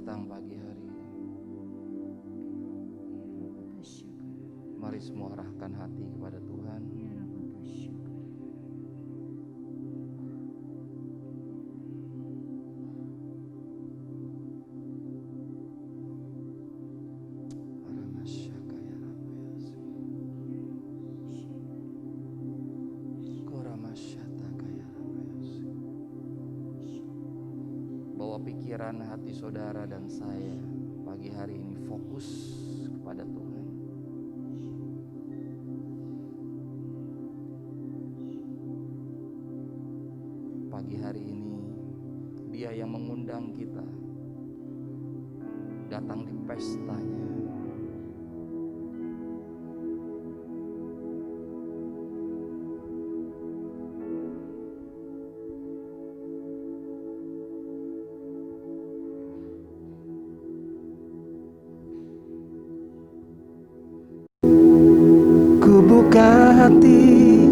datang pagi hari ini. Mari semua arahkan hati kepada Tuhan. Bawa pikiran hati saudara dan saya pagi hari ini fokus kepada Tuhan. Pagi hari ini Dia yang mengundang kita datang di pestanya. Ku buka hati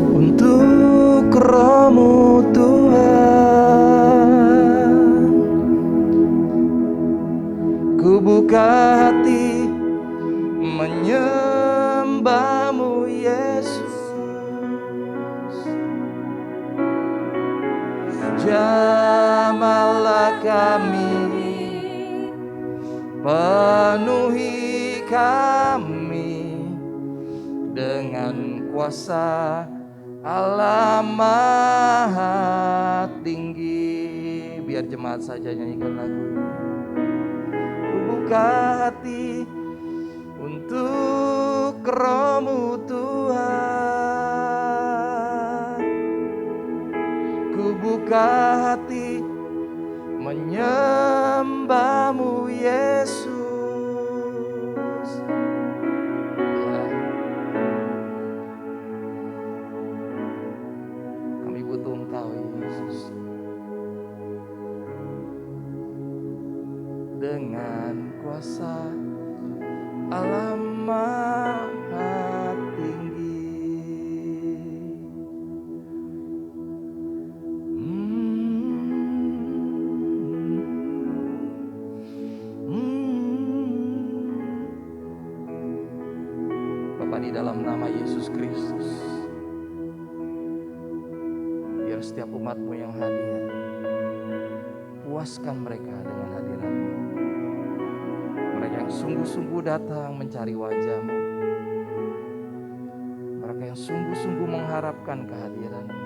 untuk Roh-Mu Tuhan. Ku buka hati menyembah-Mu Yesus. Jamahlah kami, penuhi kami dengan kuasa Allah Maha Tinggi. Biar jemaat saja nyanyikan lagu ini. Ku buka hati untuk Roh-Mu Tuhan. Ku buka hati menyembah-Mu Yesus. Dengan kuasa Allah Maha Tinggi. Bapa, di dalam nama Yesus Kristus, biar setiap umat-Mu yang hadir, puaskan mereka dengan hadirat-Mu. Mereka yang sungguh-sungguh datang mencari wajah-Mu, mereka yang sungguh-sungguh mengharapkan kehadiran-Mu,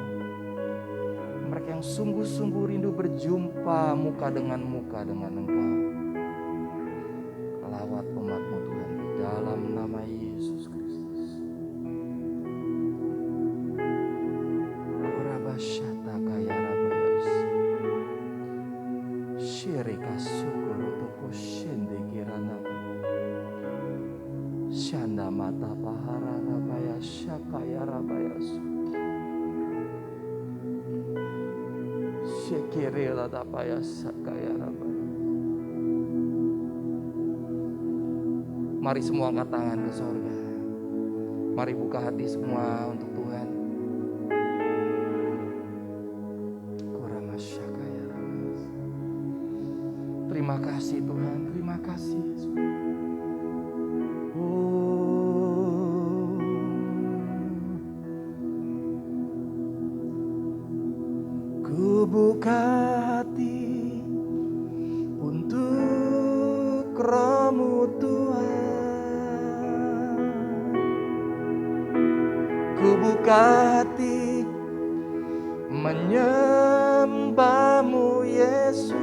mereka yang sungguh-sungguh rindu berjumpa muka dengan Engkau. Lawat umat-Mu Tuhan, di dalam nama Yesus Kristus. Rabasyata kaya rabayas, syirika sukuru toko shende kirana, syanda mata pahara rabaya syakaya rabayas, syekirila tapaya sakaya rabaya. Mari semua angkat tangan ke sorga. Mari buka hati semua untuk Tuhan. Terima kasih Tuhan, terima kasih Yesus. Ku buka hati untuk Roh-Mu Tuhan. Ku buka hati menyembah-Mu Yesus.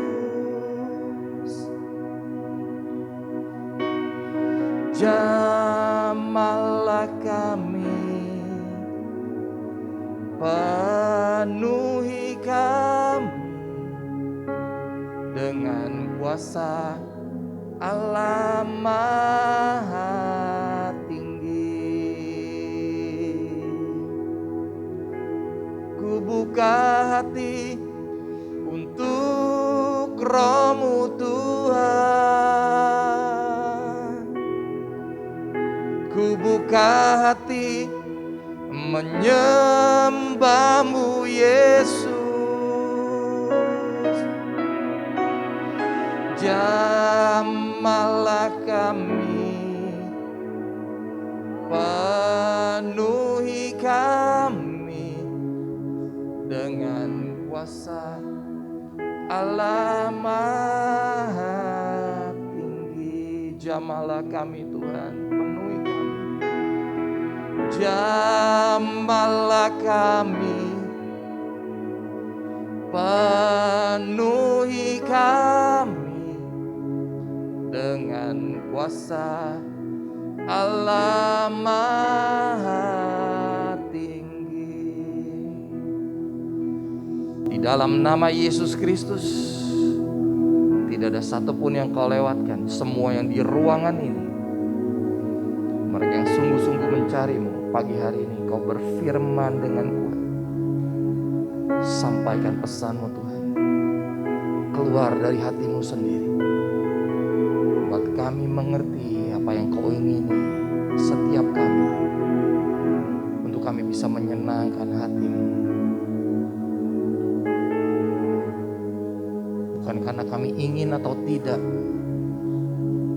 Jamahlah kami, penuhi kami dengan kuasa Allah Maha Tinggi. Ku buka hati untuk Roh-Mu Tuhan. Ku buka hati menyembah-Mu Yesus. Jamahlah kami, penuhi kami dengan kuasa Allah Maha Tinggi. Jamahlah kami Tuhan, penuhi kami. Jamahlah kami, penuhi kami dengan kuasa Allah Maha Tinggi. Di dalam nama Yesus Kristus, tidak ada satupun yang kau lewatkan. Semua yang di ruangan ini, mereka yang sungguh-sungguh mencarimu, pagi hari ini kau berfirman dengan kuat. Sampaikan pesanmu Tuhan, keluar dari hatimu sendiri. Buat kami mengerti apa yang kau ingini setiap kami, untuk kami bisa menyenangkan hatimu. Bukan karena kami ingin atau tidak,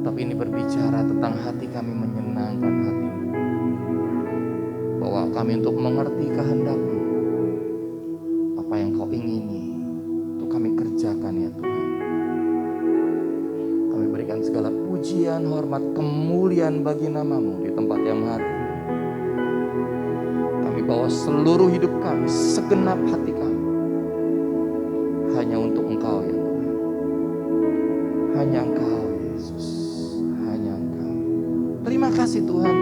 tapi ini berbicara tentang hati kami menyenangkan hatimu. Bawa kami untuk mengerti kehendak-Mu. Apa yang kau ingini untuk kami kerjakan ya Tuhan. Kami berikan segala pujian, hormat, kemuliaan bagi nama-Mu di tempat yang maha tinggi. Kami bawa seluruh hidup kami, segenap hati kami, hanya untuk Engkau ya Tuhan. Hanya Engkau Yesus, hanya Engkau. Terima kasih Tuhan.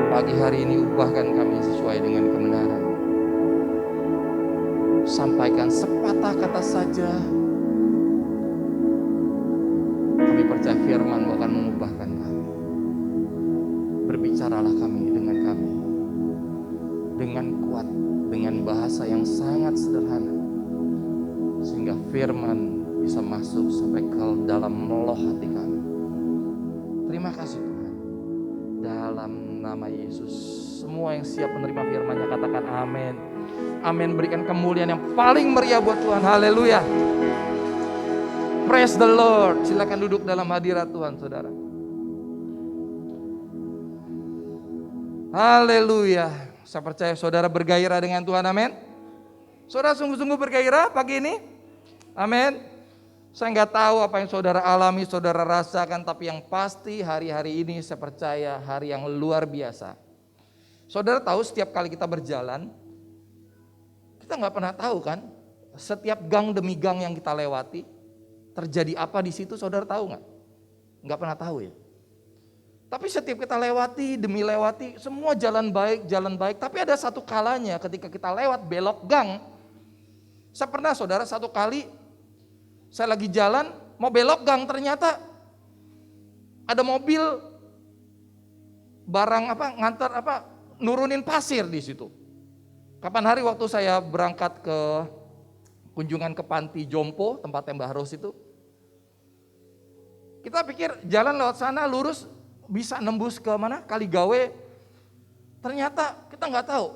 Pagi hari ini ubahkan kami sesuai dengan kebenaran. Sampaikan sepatah kata saja. Kami percaya firman-Mu akan mengubahkan kami. Berbicaralah kami dengan kuat, dengan bahasa yang sangat sederhana, sehingga firman bisa masuk sampai ke dalam meloh hati kami. Terima kasih Tuhan. Dalam nama Yesus, semua yang siap menerima firman-Nya katakan amin. Amin. Berikan kemuliaan yang paling meriah buat Tuhan. Haleluya. Praise the Lord. Silakan duduk dalam hadirat Tuhan, saudara. Haleluya. Saya percaya saudara bergairah dengan Tuhan. Amin. Saudara sungguh-sungguh bergairah pagi ini. Amin. Saya nggak tahu apa yang saudara alami, saudara rasakan, tapi yang pasti hari-hari ini saya percaya hari yang luar biasa. Saudara tahu setiap kali kita berjalan, kita nggak pernah tahu kan, setiap gang demi gang yang kita lewati, terjadi apa di situ, saudara tahu nggak? Nggak pernah tahu ya. Tapi setiap kita lewati demi lewati, semua jalan baik, tapi ada satu kalanya ketika kita lewat belok gang. Saya pernah saudara satu kali, saya lagi jalan, mau belok gang, ternyata ada mobil barang ngantar nurunin pasir di situ. Kapan hari waktu saya berangkat ke kunjungan ke panti Jompo, tempatnya Mbah Ros itu. Kita pikir jalan lewat sana lurus bisa nembus ke mana? Kaligawe. Ternyata kita nggak tahu.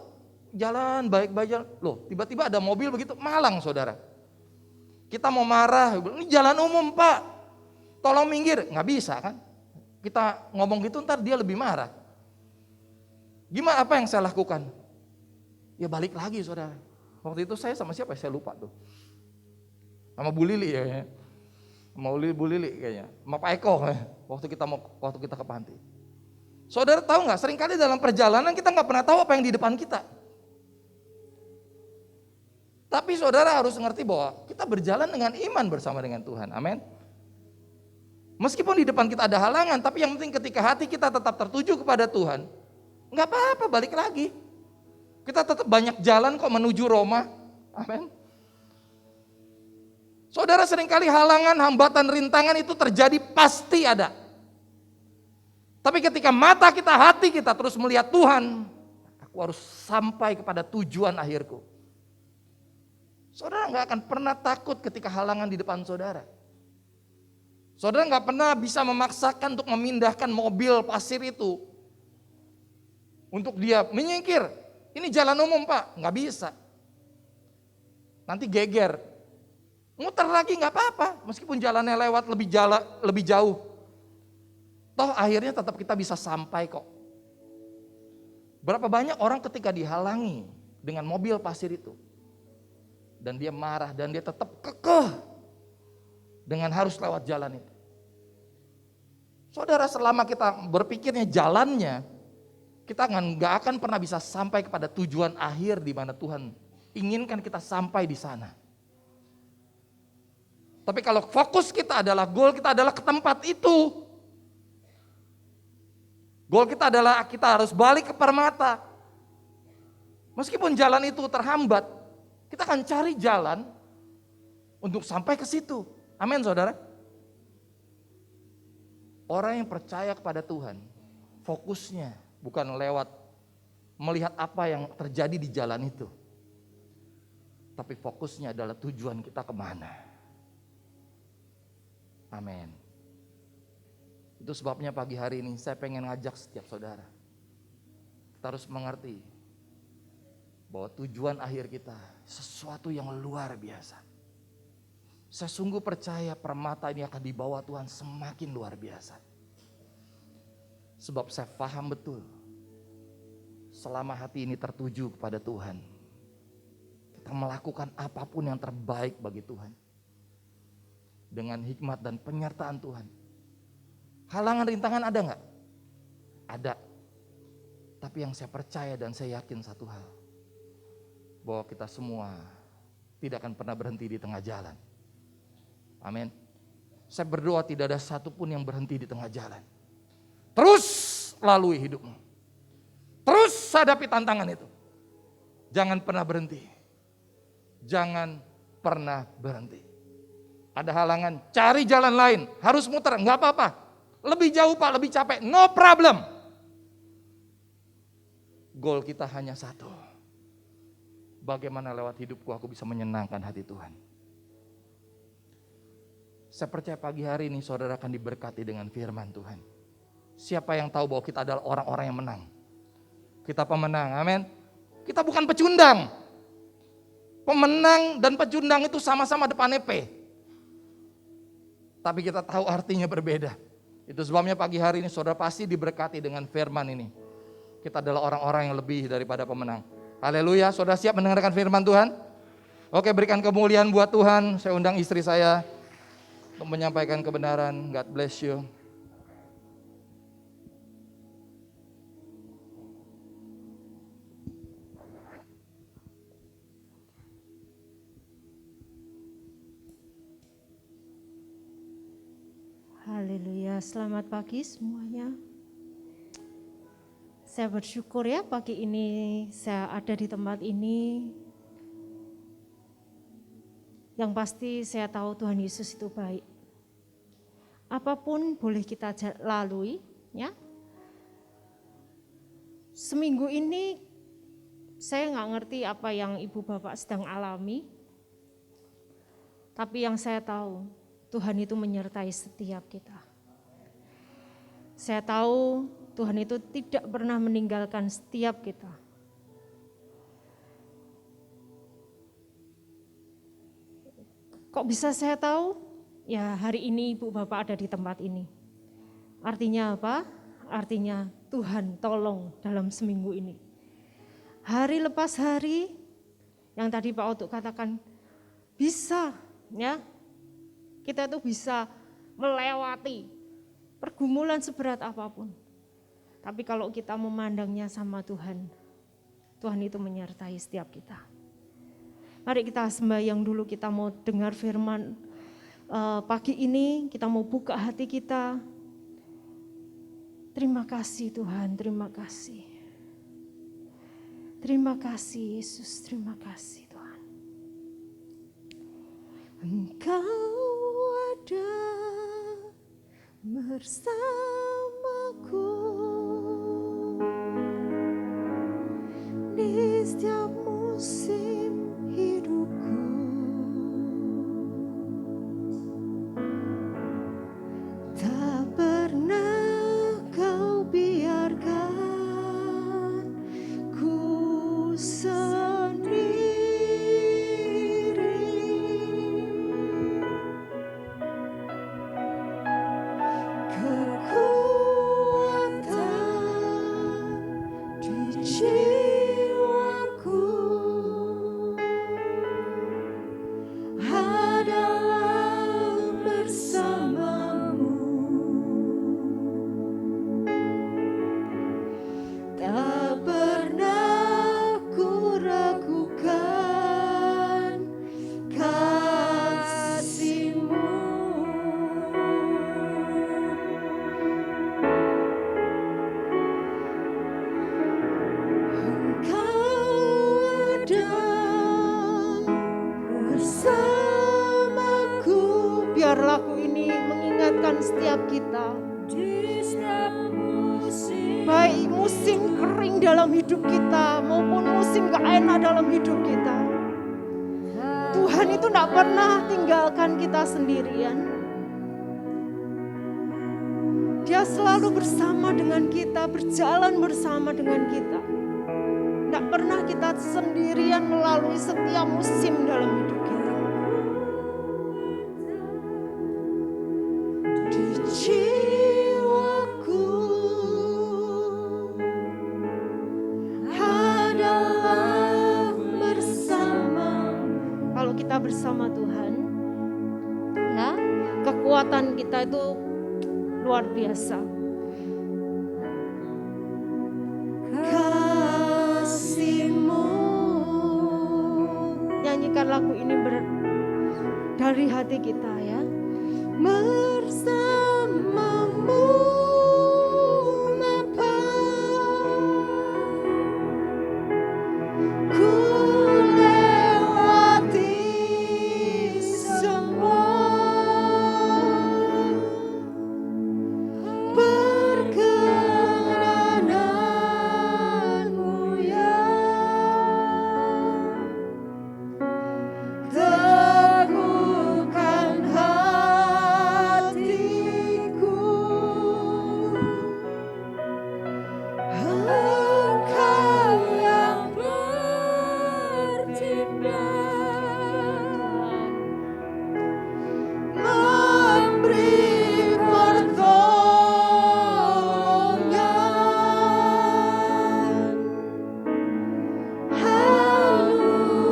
Jalan baik-baik, loh tiba-tiba ada mobil begitu malang saudara. Kita mau marah, ini jalan umum Pak, tolong minggir, nggak bisa kan? Kita ngomong gitu ntar dia lebih marah. Gimana apa yang saya lakukan? Ya balik lagi saudara. Waktu itu saya sama siapa? Saya lupa tuh. Sama Bu Lili ya. Sama Bu Lili kayaknya. Sama Pak Eko waktu kita ke panti. Saudara tahu nggak? Seringkali dalam perjalanan kita nggak pernah tahu apa yang di depan kita. Tapi saudara harus ngerti bahwa kita berjalan dengan iman bersama dengan Tuhan. Amin. Meskipun di depan kita ada halangan, tapi yang penting ketika hati kita tetap tertuju kepada Tuhan, nggak apa-apa, balik lagi. Kita tetap banyak jalan kok menuju Roma. Amin. Saudara seringkali halangan, hambatan, rintangan itu terjadi pasti ada. Tapi ketika mata kita, hati kita terus melihat Tuhan, aku harus sampai kepada tujuan akhirku. Saudara nggak akan pernah takut ketika halangan di depan saudara. Saudara nggak pernah bisa memaksakan untuk memindahkan mobil pasir itu untuk dia menyingkir. Ini jalan umum Pak, nggak bisa. Nanti geger. Muter lagi nggak apa-apa, meskipun jalannya lewat lebih jauh. Toh akhirnya tetap kita bisa sampai kok. Berapa banyak orang ketika dihalangi dengan mobil pasir itu, dan dia marah dan dia tetap kekeh dengan harus lewat jalan itu. Saudara, selama kita berpikirnya jalannya, kita nggak akan pernah bisa sampai kepada tujuan akhir di mana Tuhan inginkan kita sampai di sana. Tapi kalau fokus kita adalah, goal kita adalah ke tempat itu. Goal kita adalah kita harus balik ke permata. Meskipun jalan itu terhambat, kita akan cari jalan untuk sampai ke situ. Amin, saudara. Orang yang percaya kepada Tuhan, fokusnya bukan lewat melihat apa yang terjadi di jalan itu. Tapi fokusnya adalah tujuan kita kemana. Amin. Itu sebabnya pagi hari ini saya pengen ngajak setiap saudara. Kita harus mengerti bahwa tujuan akhir kita sesuatu yang luar biasa. Saya sungguh percaya permata ini akan dibawa Tuhan semakin luar biasa. Sebab saya paham betul, selama hati ini tertuju kepada Tuhan, kita melakukan apapun yang terbaik bagi Tuhan. Dengan hikmat dan penyertaan Tuhan. Halangan rintangan ada nggak? Ada. Tapi yang saya percaya dan saya yakin satu hal, bahwa kita semua tidak akan pernah berhenti di tengah jalan. Amin. Saya berdoa tidak ada satupun yang berhenti di tengah jalan. Terus lalui hidupmu. Terus hadapi tantangan itu. Jangan pernah berhenti. Jangan pernah berhenti. Ada halangan, cari jalan lain. Harus muter, nggak apa-apa. Lebih jauh Pak, lebih capek, no problem. Goal kita hanya satu. Bagaimana lewat hidupku aku bisa menyenangkan hati Tuhan. Saya percaya pagi hari ini saudara akan diberkati dengan firman Tuhan. Siapa yang tahu bahwa kita adalah orang-orang yang menang? Kita pemenang, amin. Kita bukan pecundang. Pemenang dan pecundang itu sama-sama depannya P. Tapi kita tahu artinya berbeda. Itu sebabnya pagi hari ini saudara pasti diberkati dengan firman ini. Kita adalah orang-orang yang lebih daripada pemenang. Haleluya, saudara siap mendengarkan firman Tuhan? Oke, berikan kemuliaan buat Tuhan. Saya undang istri saya untuk menyampaikan kebenaran. God bless you. Haleluya, selamat pagi semuanya. Saya bersyukur ya pagi ini saya ada di tempat ini. Yang pasti saya tahu Tuhan Yesus itu baik. Apapun boleh kita lalui ya. Seminggu ini saya nggak ngerti apa yang ibu bapak sedang alami. Tapi yang saya tahu Tuhan itu menyertai setiap kita. Saya tahu Tuhan itu tidak pernah meninggalkan setiap kita. Kok bisa saya tahu? Ya hari ini ibu bapak ada di tempat ini. Artinya apa? Artinya Tuhan tolong dalam seminggu ini. Hari lepas hari, yang tadi Pak Otuk katakan, bisa ya. Kita itu bisa melewati pergumulan seberat apapun. Tapi kalau kita memandangnya sama Tuhan, Tuhan itu menyertai setiap kita. Mari kita sembahyang dulu, kita mau dengar firman pagi ini, kita mau buka hati kita. Terima kasih Tuhan, terima kasih. Terima kasih Yesus, terima kasih Tuhan. Engkau ada bersamaku di setiap musim hidupku. Tak pernah kau biarkan ku sendiri. setiap kita. Baik musim kering dalam hidup kita maupun musim gak enak dalam hidup kita. Tuhan itu gak pernah tinggalkan kita sendirian. Dia selalu bersama dengan kita, berjalan bersama dengan kita. Gak pernah kita sendirian melalui setiap musim dalam hidup kita. Di jiwaku adalah bersama. Kalau kita bersama Tuhan, ya, kekuatan kita itu luar biasa. Kasih-Mu, nyanyikan lagu ini dari hati kita ya. Bersamamu Bapa, ku lewati semua perkenanan-Mu ya. Teguhkan hatiku, Engkau yang bertindak, memberi pertolongan.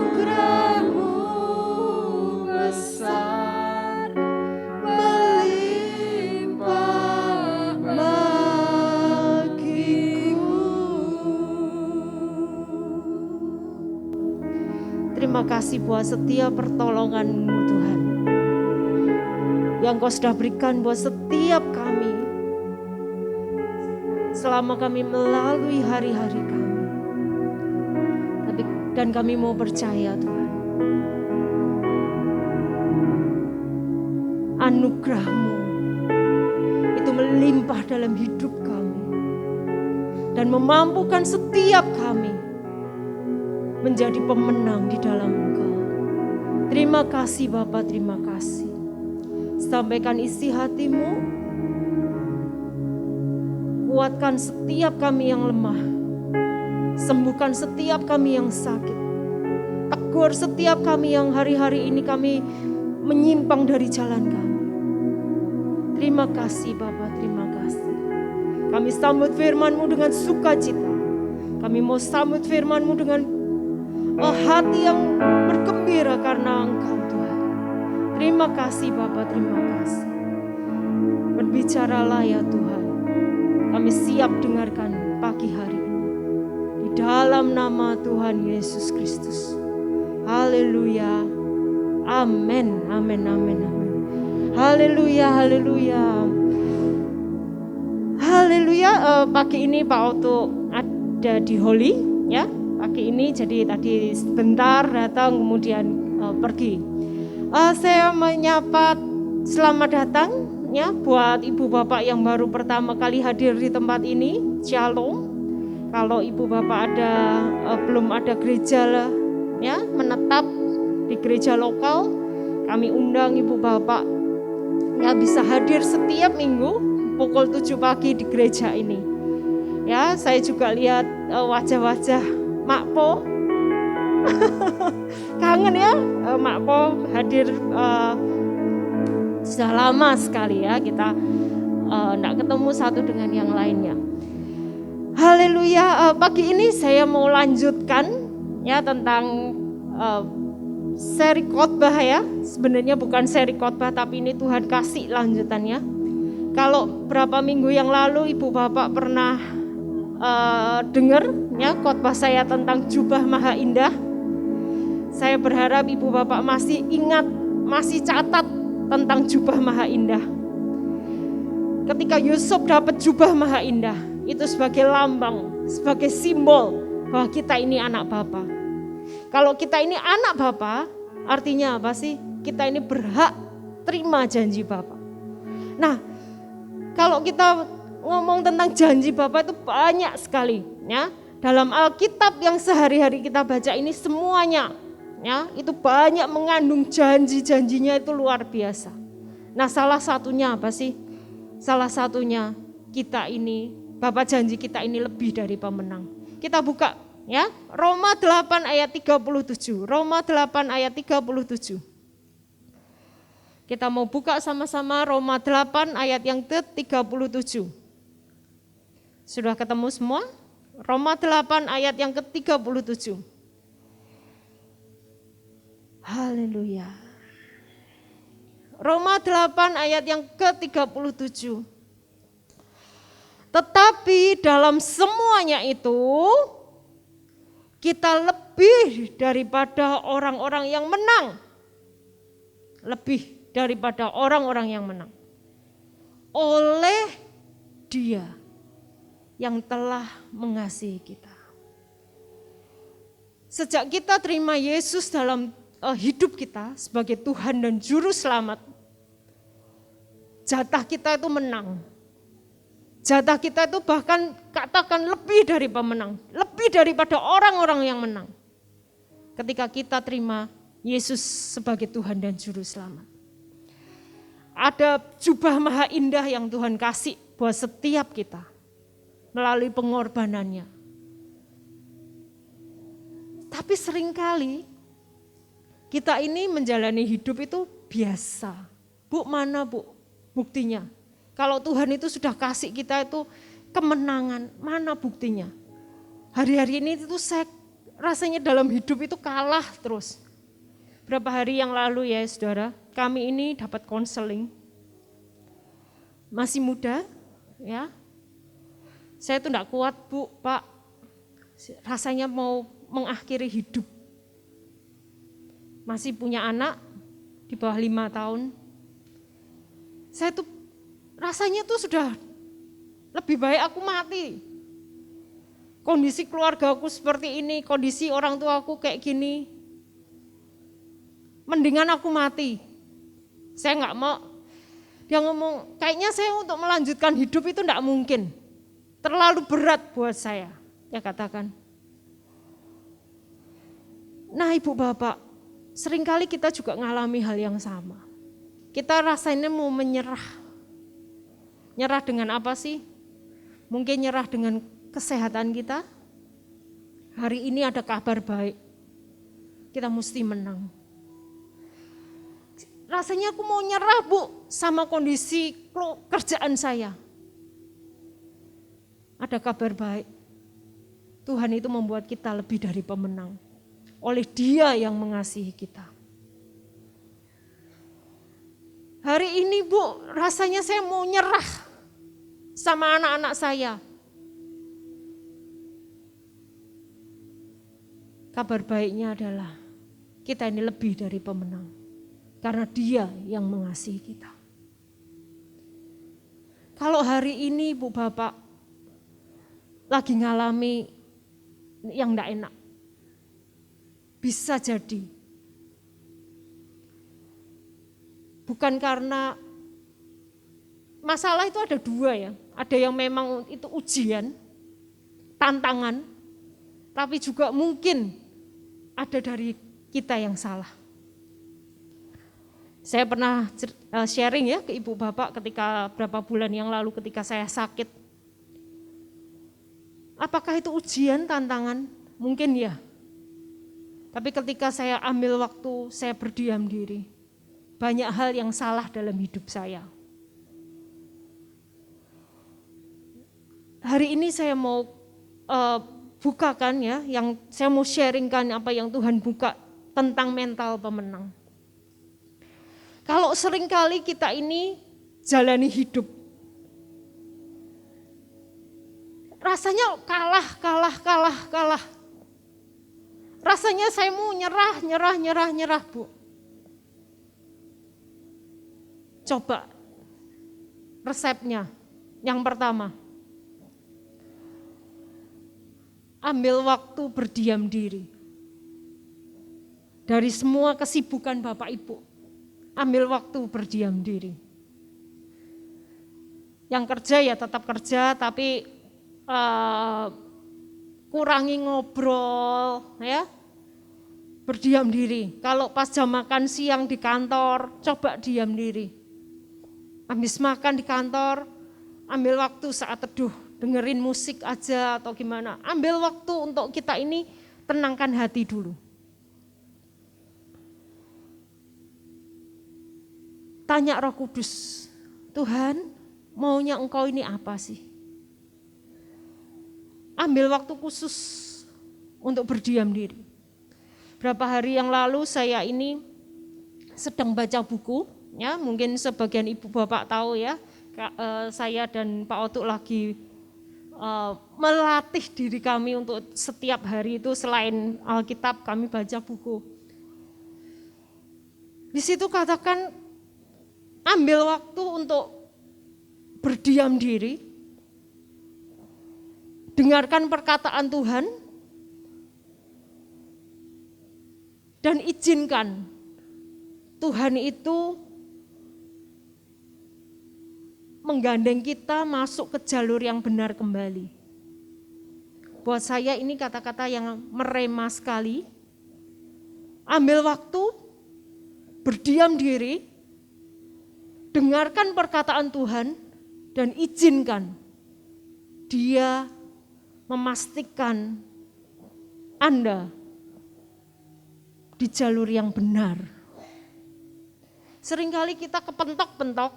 Anugerah-Mu besar, melimpah bagiku. Terima kasih buat setiap pertolongan-Mu Tuhan, yang Kau sudah berikan buat setiap kami selama kami melalui hari-hari kami. Dan kami mau percaya Tuhan, anugerah-Mu itu melimpah dalam hidup kami dan memampukan setiap kami menjadi pemenang di dalam Engkau. Terima kasih Bapa, terima kasih. Sampaikan isi hati-Mu, kuatkan setiap kami yang lemah, sembuhkan setiap kami yang sakit, tegur setiap kami yang hari-hari ini kami menyimpang dari jalan kami. Terima kasih Bapa, terima kasih. Kami sambut firman-Mu dengan sukacita. Kami mau sambut firman-Mu dengan hati yang bergembira karena Engkau Tuhan. Terima kasih Bapa, terima kasih. Berbicaralah ya Tuhan, kami siap dengarkan pagi hari ini. Di dalam nama Tuhan Yesus Kristus. Haleluya. Amin, amin, amin, amin. Haleluya, haleluya. Haleluya. Pagi ini Pak Otto ada di Holy ya. Pagi ini jadi tadi sebentar datang kemudian pergi. Saya menyapa selamat datang ya buat ibu bapak yang baru pertama kali hadir di tempat ini. Shalom. Kalau ibu bapak belum ada gereja lah, ya menetap di gereja lokal, kami undang ibu bapak ya bisa hadir setiap minggu pukul 7 pagi di gereja ini. Ya, saya juga lihat wajah-wajah Makpo. Kangen ya, Makpo hadir sudah lama sekali ya kita enggak ketemu satu dengan yang lainnya. Haleluya. Pagi ini saya mau lanjutkan ya tentang seri khotbah ya. Sebenarnya bukan seri khotbah tapi ini Tuhan kasih lanjutannya. Kalau berapa minggu yang lalu ibu bapak pernah dengar ya khotbah saya tentang jubah maha indah. Saya berharap ibu bapak masih ingat, masih catat tentang jubah maha indah. Ketika Yusuf dapat jubah maha indah, itu sebagai lambang, sebagai simbol bahwa kita ini anak Bapa. Kalau kita ini anak Bapa, artinya apa sih? Kita ini berhak terima janji Bapa. Nah, kalau kita ngomong tentang janji Bapa itu banyak sekali ya. Dalam Alkitab yang sehari-hari kita baca ini semuanya ya, itu banyak mengandung janji-janjinya itu luar biasa. Nah, salah satunya apa sih? Salah satunya kita ini, Bapa janji kita ini lebih dari pemenang. Kita buka ya, Roma 8 ayat 37. Roma 8 ayat 37. Kita mau buka sama-sama Roma 8 ayat yang ke-37. Sudah ketemu semua? Roma 8 ayat yang ke-37. Haleluya. Roma 8 ayat yang ke-37. Tetapi dalam semuanya itu kita lebih daripada orang-orang yang menang. Lebih daripada orang-orang yang menang. Oleh Dia yang telah mengasihi kita. Sejak kita terima Yesus dalam hidup kita sebagai Tuhan dan Juru Selamat, jatah kita itu menang. Jatah kita itu bahkan katakan lebih dari pemenang, lebih daripada orang-orang yang menang. Ketika kita terima Yesus sebagai Tuhan dan Juru Selamat. Ada jubah maha indah yang Tuhan kasih buat setiap kita melalui pengorbanannya. Tapi seringkali kita ini menjalani hidup itu biasa. Bu, mana bu buktinya? Kalau Tuhan itu sudah kasih kita itu kemenangan, mana buktinya? Hari-hari ini itu saya rasanya dalam hidup itu kalah terus. Berapa hari yang lalu ya saudara, kami ini dapat konseling. Masih muda ya. Saya tuh enggak kuat bu, pak. Rasanya mau mengakhiri hidup. Masih punya anak di bawah 5 tahun. Saya tuh rasanya tuh sudah lebih baik aku mati. Kondisi keluarga aku seperti ini, kondisi orang tua aku kayak gini. Mendingan aku mati. Saya enggak mau. Dia ngomong, kayaknya saya untuk melanjutkan hidup itu enggak mungkin. Terlalu berat buat saya, dia katakan. Nah ibu bapak, seringkali kita juga ngalami hal yang sama. Kita rasanya mau menyerah. Nyerah dengan apa sih? Mungkin nyerah dengan kesehatan kita. Hari ini ada kabar baik. Kita mesti menang. Rasanya aku mau nyerah bu sama kondisi kerjaan saya. Ada kabar baik. Tuhan itu membuat kita lebih dari pemenang. Oleh Dia yang mengasihi kita. Hari ini bu, rasanya saya mau nyerah sama anak-anak saya. Kabar baiknya adalah kita ini lebih dari pemenang. Karena Dia yang mengasihi kita. Kalau hari ini bu bapak lagi ngalami yang enggak enak. Bisa jadi. Bukan karena masalah itu ada dua ya. Ada yang memang itu ujian, tantangan. Tapi juga mungkin ada dari kita yang salah. Saya pernah sharing ya ke ibu bapak ketika berapa bulan yang lalu ketika saya sakit. Apakah itu ujian, tantangan? Mungkin ya. Tapi ketika saya ambil waktu, saya berdiam diri. Banyak hal yang salah dalam hidup saya. Hari ini saya mau bukakan ya, yang saya mau sharingkan apa yang Tuhan buka tentang mental pemenang. Kalau seringkali kita ini jalani hidup, rasanya kalah. Rasanya saya mau nyerah, Bu. Coba resepnya. Yang pertama, ambil waktu berdiam diri. Dari semua kesibukan Bapak Ibu, ambil waktu berdiam diri. Yang kerja ya tetap kerja, tapi kurangi ngobrol ya. Berdiam diri. Kalau pas jam makan siang di kantor, coba diam diri. Habis makan di kantor, ambil waktu saat teduh, dengerin musik aja atau gimana. Ambil waktu untuk kita ini tenangkan hati dulu. Tanya Roh Kudus, Tuhan maunya Engkau ini apa sih? Ambil waktu khusus untuk berdiam diri. Berapa hari yang lalu saya ini sedang baca buku, ya mungkin sebagian ibu bapak tahu ya, saya dan Pak Otuk lagi melatih diri kami untuk setiap hari itu selain Alkitab kami baca buku. Di situ katakan ambil waktu untuk berdiam diri, dengarkan perkataan Tuhan, dan izinkan Tuhan itu menggandeng kita masuk ke jalur yang benar kembali. Buat saya ini kata-kata yang merema sekali. Ambil waktu, berdiam diri, dengarkan perkataan Tuhan, dan izinkan Dia memastikan Anda di jalur yang benar. Seringkali kita kepentok-pentok,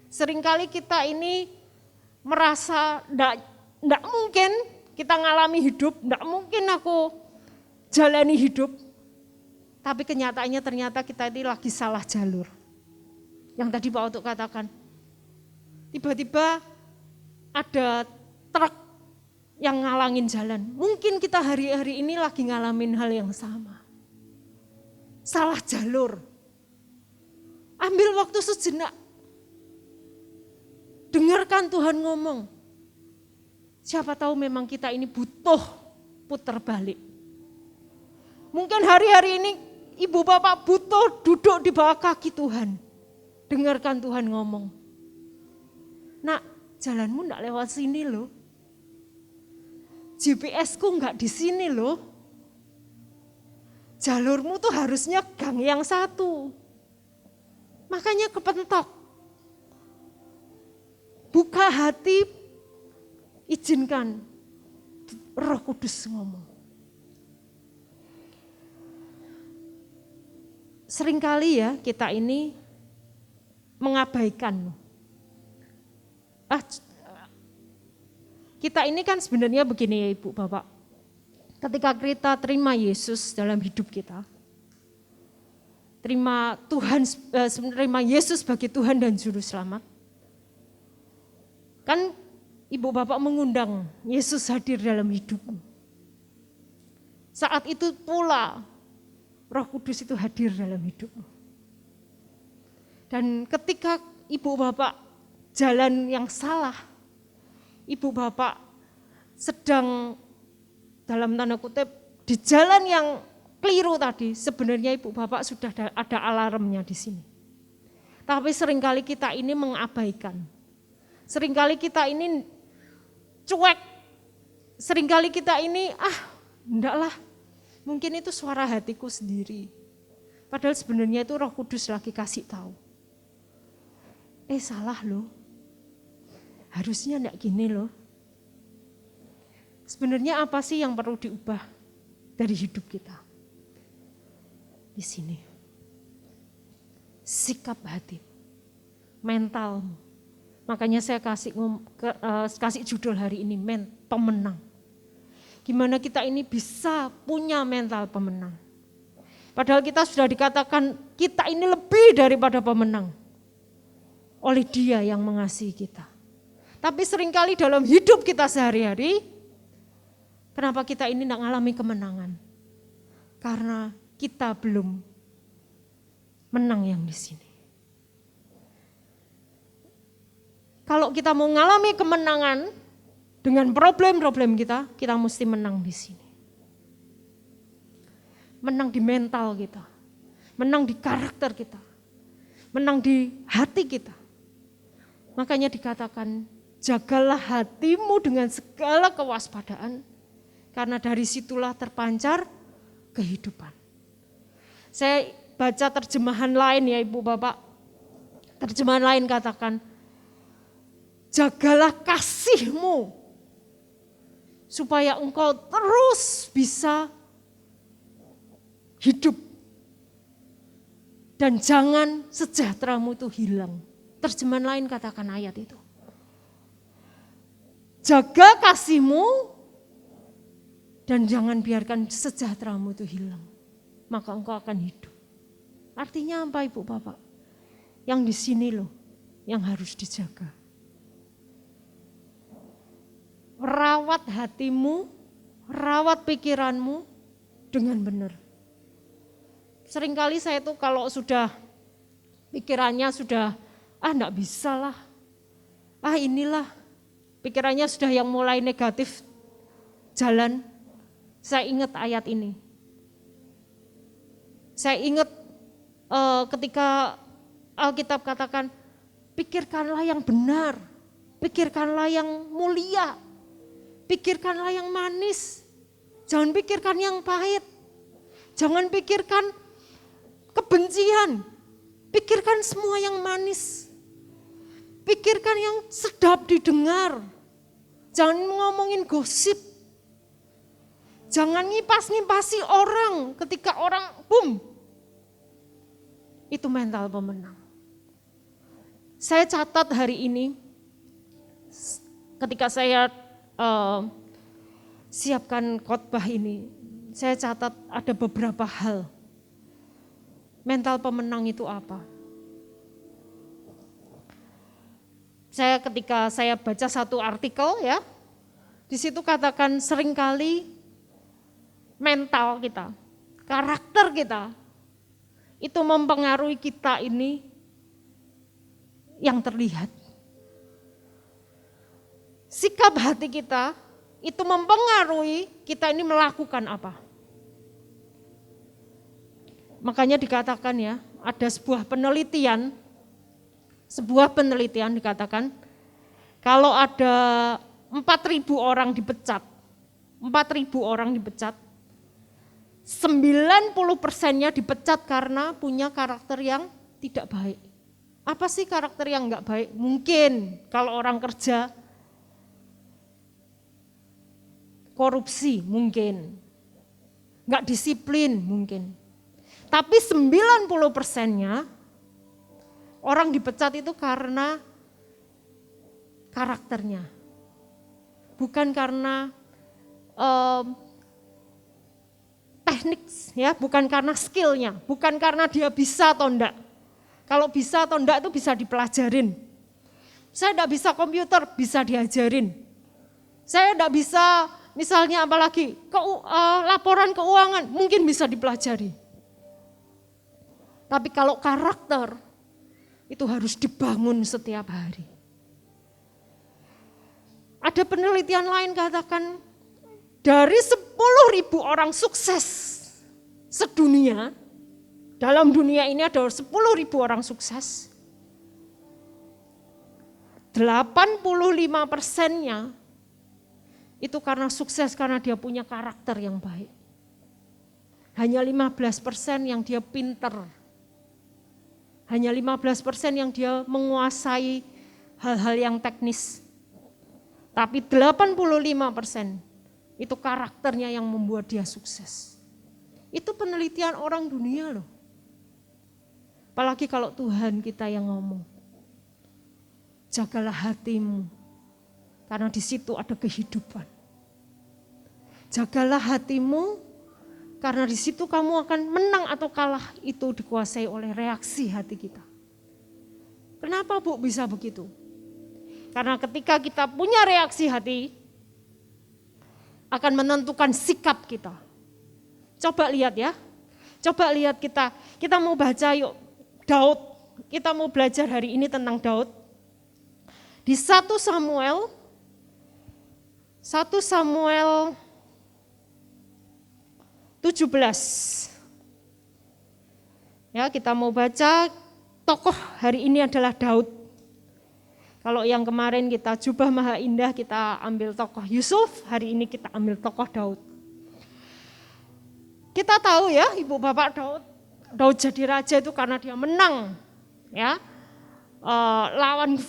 seringkali kita ini merasa enggak mungkin kita ngalami hidup, enggak mungkin aku jalani hidup. Tapi kenyataannya ternyata kita ini lagi salah jalur. Yang tadi Pak Otuk katakan, tiba-tiba ada truk yang ngalangin jalan. Mungkin kita hari-hari ini lagi ngalamin hal yang sama. Salah jalur. Ambil waktu sejenak. Dengarkan Tuhan ngomong. Siapa tahu memang kita ini butuh putar balik. Mungkin hari-hari ini ibu bapak butuh duduk di bawah kaki Tuhan. Dengarkan Tuhan ngomong. Nak, jalanmu enggak lewat sini loh. GPS-ku enggak di sini loh. Jalurmu tuh harusnya gang yang satu. Makanya kepentok. Buka hati, izinkan Roh Kudus ngomong. Seringkali ya kita ini mengabaikan. Kita ini kan sebenarnya begini ya Ibu Bapak. Ketika kita terima Yesus dalam hidup kita, terima Yesus sebagai Tuhan dan Juru Selamat, kan Ibu Bapak mengundang Yesus hadir dalam hidupmu. Saat itu pula Roh Kudus itu hadir dalam hidupmu. Dan ketika Ibu Bapak jalan yang salah, Ibu Bapak sedang dalam tanda kutip di jalan yang keliru tadi, sebenarnya Ibu Bapak sudah ada alarmnya di sini. Tapi seringkali kita ini mengabaikan. Seringkali kita ini cuek. Seringkali kita ini enggak lah. Mungkin itu suara hatiku sendiri. Padahal sebenarnya itu Roh Kudus lagi kasih tahu. Salah loh. Harusnya enggak gini loh. Sebenarnya apa sih yang perlu diubah dari hidup kita? Di sini. Sikap hati, mentalmu. Makanya saya kasih judul hari ini, pemenang. Gimana kita ini bisa punya mental pemenang. Padahal kita sudah dikatakan kita ini lebih daripada pemenang. Oleh Dia yang mengasihi kita. Tapi seringkali dalam hidup kita sehari-hari, kenapa kita ini tidak mengalami kemenangan? Karena kita belum menang yang di sini. Kalau kita mau mengalami kemenangan dengan problem-problem kita, kita mesti menang di sini. Menang di mental kita, menang di karakter kita, menang di hati kita. Makanya dikatakan Jagalah hatimu dengan segala kewaspadaan, karena dari situlah terpancar kehidupan. Saya baca terjemahan lain ya Ibu Bapak. Terjemahan lain katakan, jagalah kasihmu supaya engkau terus bisa hidup. Dan jangan sejahteramu itu hilang. Terjemahan lain katakan ayat itu. Jaga kasihmu dan jangan biarkan sejahteramu itu hilang. Maka engkau akan hidup. Artinya apa Ibu Bapak? Yang di sini loh yang harus dijaga. Rawat hatimu, rawat pikiranmu dengan benar. Seringkali saya tuh kalau sudah pikirannya sudah, enggak bisa lah, inilah, pikirannya sudah yang mulai negatif jalan, saya ingat ayat ini. Saya ingat ketika Alkitab katakan, pikirkanlah yang benar, pikirkanlah yang mulia, pikirkanlah yang manis, jangan pikirkan yang pahit, jangan pikirkan kebencian, pikirkan semua yang manis, pikirkan yang sedap didengar, jangan ngomongin gosip, jangan ngipas-ngipasi orang ketika orang boom, itu mental pemenang. Saya catat hari ini, ketika saya siapkan khotbah ini, saya catat ada beberapa hal. Mental pemenang itu apa? Ketika saya baca satu artikel ya, di situ katakan seringkali mental kita, karakter kita, itu mempengaruhi kita ini yang terlihat. Sikap hati kita itu mempengaruhi kita ini melakukan apa. Makanya dikatakan ya, ada sebuah penelitian dikatakan, kalau ada 4.000 orang dipecat, 90%-nya dipecat karena punya karakter yang tidak baik. Apa sih karakter yang enggak baik? Mungkin kalau orang kerja, korupsi mungkin, enggak disiplin mungkin. Tapi 90%-nya orang dipecat itu karena karakternya. Bukan karena teknik ya, bukan karena skillnya, bukan karena dia bisa atau enggak. Kalau bisa atau enggak itu bisa dipelajarin. Saya enggak bisa komputer, bisa diajarin. Saya enggak bisa misalnya apalagi laporan keuangan, mungkin bisa dipelajari. Tapi kalau karakter, itu harus dibangun setiap hari. Ada penelitian lain katakan, dari 10.000 orang sukses sedunia, dalam dunia ini ada 10.000 orang sukses, 85%-nya itu karena sukses karena dia punya karakter yang baik. Hanya 15% yang dia pinter. Hanya 15% yang dia menguasai hal-hal yang teknis. Tapi 85% itu karakternya yang membuat dia sukses. Itu penelitian orang dunia loh. Apalagi kalau Tuhan kita yang ngomong. Jagalah hatimu, karena di situ ada kehidupan. Jagalah hatimu, karena di situ kamu akan menang atau kalah, itu dikuasai oleh reaksi hati kita. Kenapa Bu bisa begitu? Karena ketika kita punya reaksi hati, akan menentukan sikap kita. Coba lihat ya, coba lihat kita mau baca yuk Daud. Kita mau belajar hari ini tentang Daud. Di 1 Samuel 17. Ya, kita mau baca tokoh hari ini adalah Daud. Kalau yang kemarin kita jubah maha indah, kita ambil tokoh Yusuf, hari ini kita ambil tokoh Daud. Kita tahu ya, ibu bapak Daud jadi raja itu karena dia menang ya lawan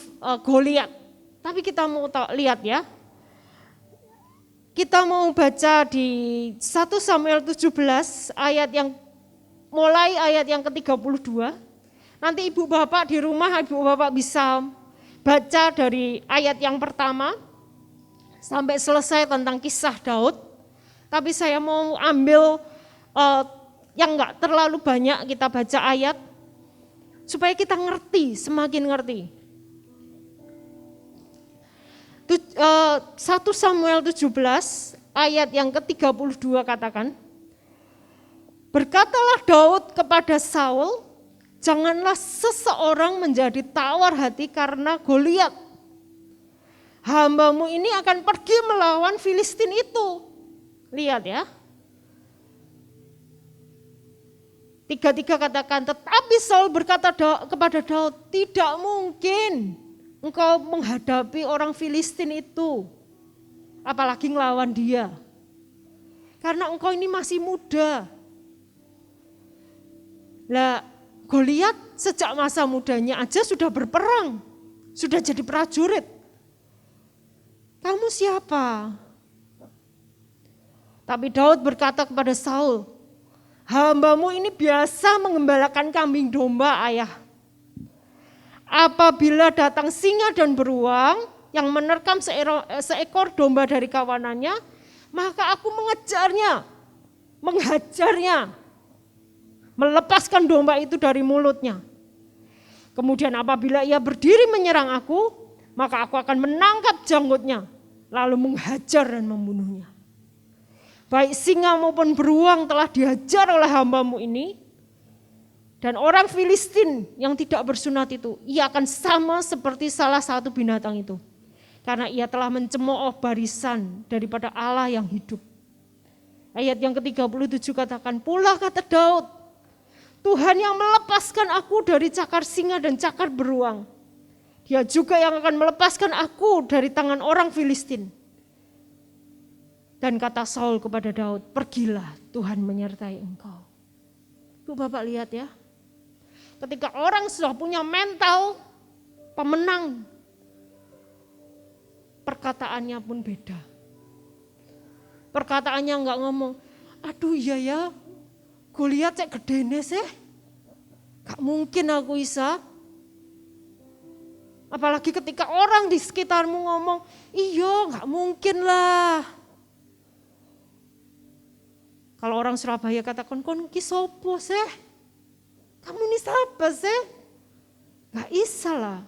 Goliat. Tapi kita mau lihat ya, kita mau baca di 1 Samuel 17 mulai ayat yang ke-32. Nanti ibu bapak di rumah, ibu bapak bisa baca dari ayat yang pertama sampai selesai tentang kisah Daud. Tapi saya mau ambil yang enggak terlalu banyak, kita baca ayat supaya kita ngerti, semakin ngerti. 1 Samuel 17 ayat yang ke-32 katakan, berkatalah Daud kepada Saul, janganlah seseorang menjadi tawar hati karena Goliat. Hambamu ini akan pergi melawan Filistin itu. Lihat ya. 3 katakan, tetapi Saul berkata kepada Daud, tidak mungkin engkau menghadapi orang Filistin itu, apalagi ngelawan dia. Karena engkau ini masih muda. Lah, Goliat sejak masa mudanya aja sudah berperang, sudah jadi prajurit. Kamu siapa? Tapi Daud berkata kepada Saul, hambamu ini biasa mengembalakan kambing domba ayah. Apabila datang singa dan beruang yang menerkam seekor domba dari kawanannya, maka aku menghajarnya, melepaskan domba itu dari mulutnya. Kemudian apabila ia berdiri menyerang aku, maka aku akan menangkap janggutnya, lalu menghajar dan membunuhnya. Baik singa maupun beruang telah dihajar oleh hambamu ini, dan orang Filistin yang tidak bersunat itu, ia akan sama seperti salah satu binatang itu. Karena ia telah mencemooh barisan daripada Allah yang hidup. Ayat yang ke-37 katakan, pula kata Daud, Tuhan yang melepaskan aku dari cakar singa dan cakar beruang. Dia juga yang akan melepaskan aku dari tangan orang Filistin. Dan kata Saul kepada Daud, pergilah, Tuhan menyertai engkau. Tuh Bapak lihat ya, ketika orang sudah punya mental pemenang, perkataannya pun beda. Perkataannya enggak ngomong, aduh iya ya, Goliat cek gedene sih, gak mungkin aku bisa. Apalagi ketika orang di sekitarmu ngomong, iya gak mungkin lah. Kalau orang Surabaya katakan, kon ki sopo sih? Kamu ini siapa sih? Gak bisa lah.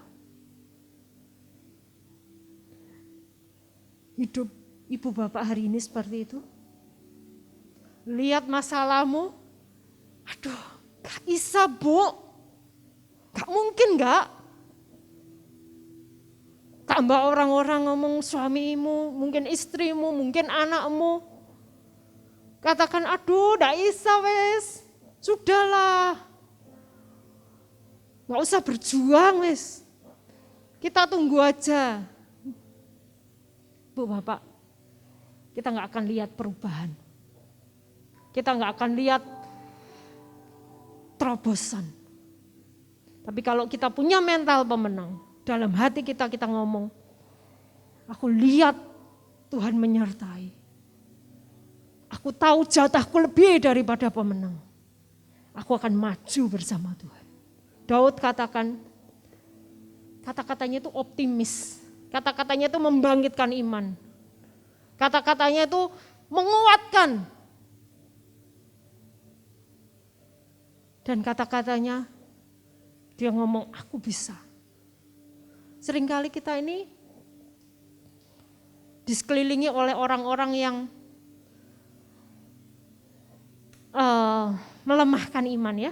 Hidup ibu bapak hari ini seperti itu. Lihat masalahmu, aduh gak bisa bu. Gak mungkin gak. Tambah orang-orang ngomong suamimu, mungkin istrimu, mungkin anakmu. Katakan, aduh gak bisa wes, sudahlah. Gak usah berjuang wes, kita tunggu aja. Bu bapak, kita gak akan lihat perubahan. Kita gak akan lihat terobosan. Tapi kalau kita punya mental pemenang, dalam hati kita ngomong, aku lihat Tuhan menyertai. Aku tahu jatahku lebih daripada pemenang. Aku akan maju bersama Tuhan. Daud katakan, kata-katanya itu optimis. Kata-katanya itu membangkitkan iman. Kata-katanya itu menguatkan. Dan kata-katanya dia ngomong, aku bisa. Seringkali kita ini disekelilingi oleh orang-orang yang melemahkan iman ya.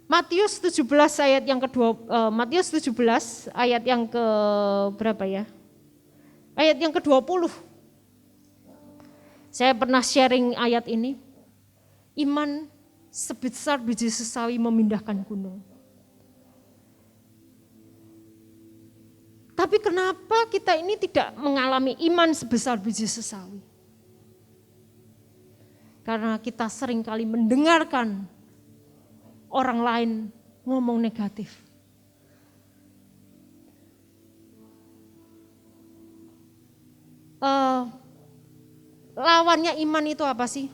Matius 17 ayat yang Matius 17 ayat yang ke berapa ya? Ayat yang ke-20. Saya pernah sharing ayat ini. Iman sebesar biji sesawi memindahkan gunung. Tapi kenapa kita ini tidak mengalami iman sebesar biji sesawi? Karena kita seringkali mendengarkan orang lain ngomong negatif. Lawannya iman itu apa sih?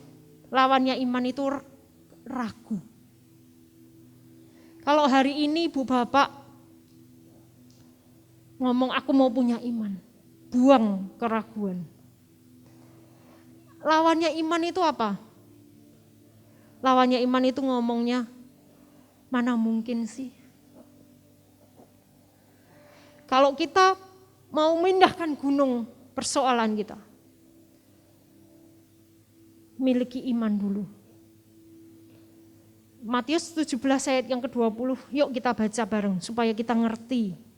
Lawannya iman itu ragu. Kalau hari ini Ibu Bapak ngomong aku mau punya iman, buang keraguan. Lawannya iman itu apa? Lawannya iman itu ngomongnya, mana mungkin sih? Kalau kita mau memindahkan gunung persoalan kita, miliki iman dulu. Matius 17 ayat yang ke-20, yuk kita baca bareng supaya kita ngerti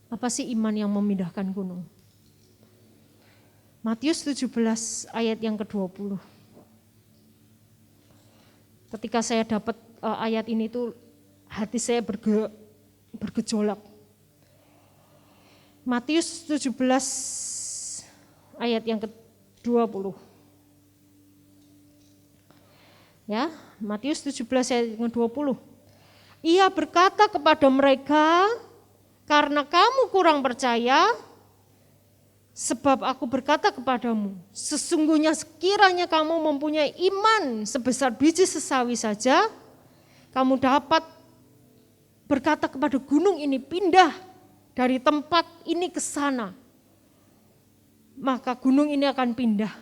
apa sih iman yang memindahkan gunung. Matius 17 ayat yang ke-20. Ketika saya dapat ayat ini tuh hati saya bergejolak. Matius 17 ayat yang ke-20. Ya, Matius 17 ayat yang ke-20. Ia berkata kepada mereka, karena kamu kurang percaya, sebab aku berkata kepadamu, sesungguhnya sekiranya kamu mempunyai iman sebesar biji sesawi saja, kamu dapat berkata kepada gunung ini, pindah dari tempat ini ke sana. Maka gunung ini akan pindah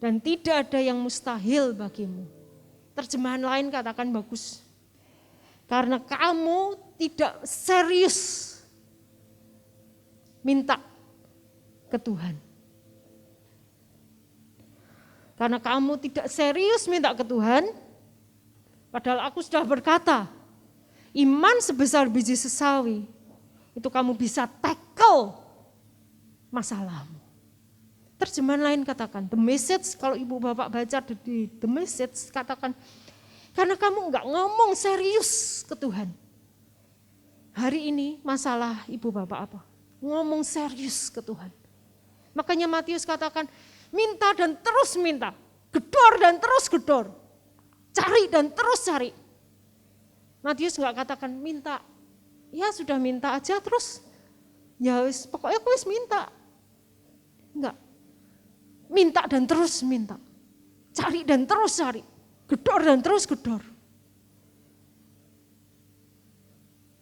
dan tidak ada yang mustahil bagimu. Terjemahan lain katakan bagus. Karena kamu tidak serius minta ke Tuhan. Karena kamu tidak serius minta ke Tuhan, padahal aku sudah berkata, iman sebesar biji sesawi, itu kamu bisa tackle masalahmu. Terjemahan lain katakan, The Message, kalau ibu bapak baca di The Message, katakan, karena kamu enggak ngomong serius ke Tuhan. Hari ini masalah ibu bapak apa? Ngomong serius ke Tuhan. Makanya Matius katakan, minta dan terus minta, gedor dan terus gedor, cari dan terus cari. Matius enggak katakan minta, ya sudah minta aja terus, ya wis, pokoknya aku wis minta. Enggak, minta dan terus minta, cari dan terus cari, gedor dan terus gedor.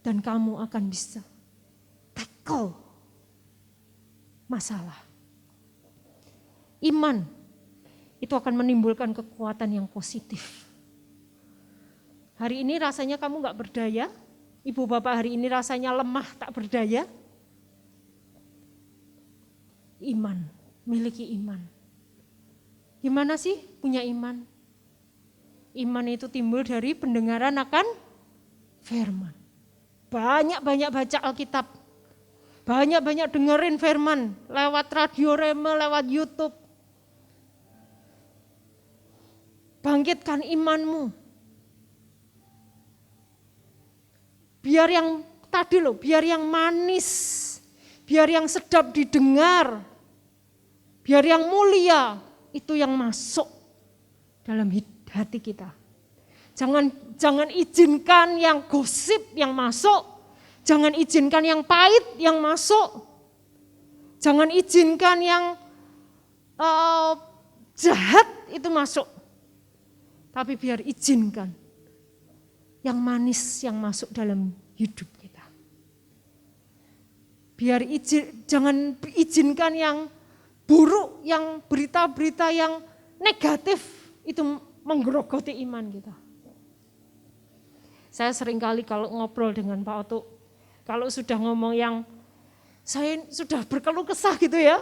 Dan kamu akan bisa tackle masalah. Iman itu akan menimbulkan kekuatan yang positif. Hari ini rasanya kamu gak berdaya, ibu bapak hari ini rasanya lemah tak berdaya. Iman, miliki iman. Gimana sih punya iman? Iman itu timbul dari pendengaran akan firman. Banyak-banyak baca Alkitab. Banyak-banyak dengerin firman lewat radio Rema, lewat YouTube. Bangkitkan imanmu. Biar yang tadi loh, biar yang manis, biar yang sedap didengar, biar yang mulia, itu yang masuk dalam hati kita. Jangan izinkan yang gosip yang masuk. Jangan izinkan yang pahit yang masuk. Jangan izinkan yang jahat itu masuk. Tapi biar izinkan yang manis yang masuk dalam hidup kita. Jangan izinkan yang buruk, yang berita-berita yang negatif itu menggerogoti iman kita. Saya seringkali kalau ngobrol dengan Pak Oto, kalau sudah ngomong yang saya sudah berkeluh kesah gitu ya,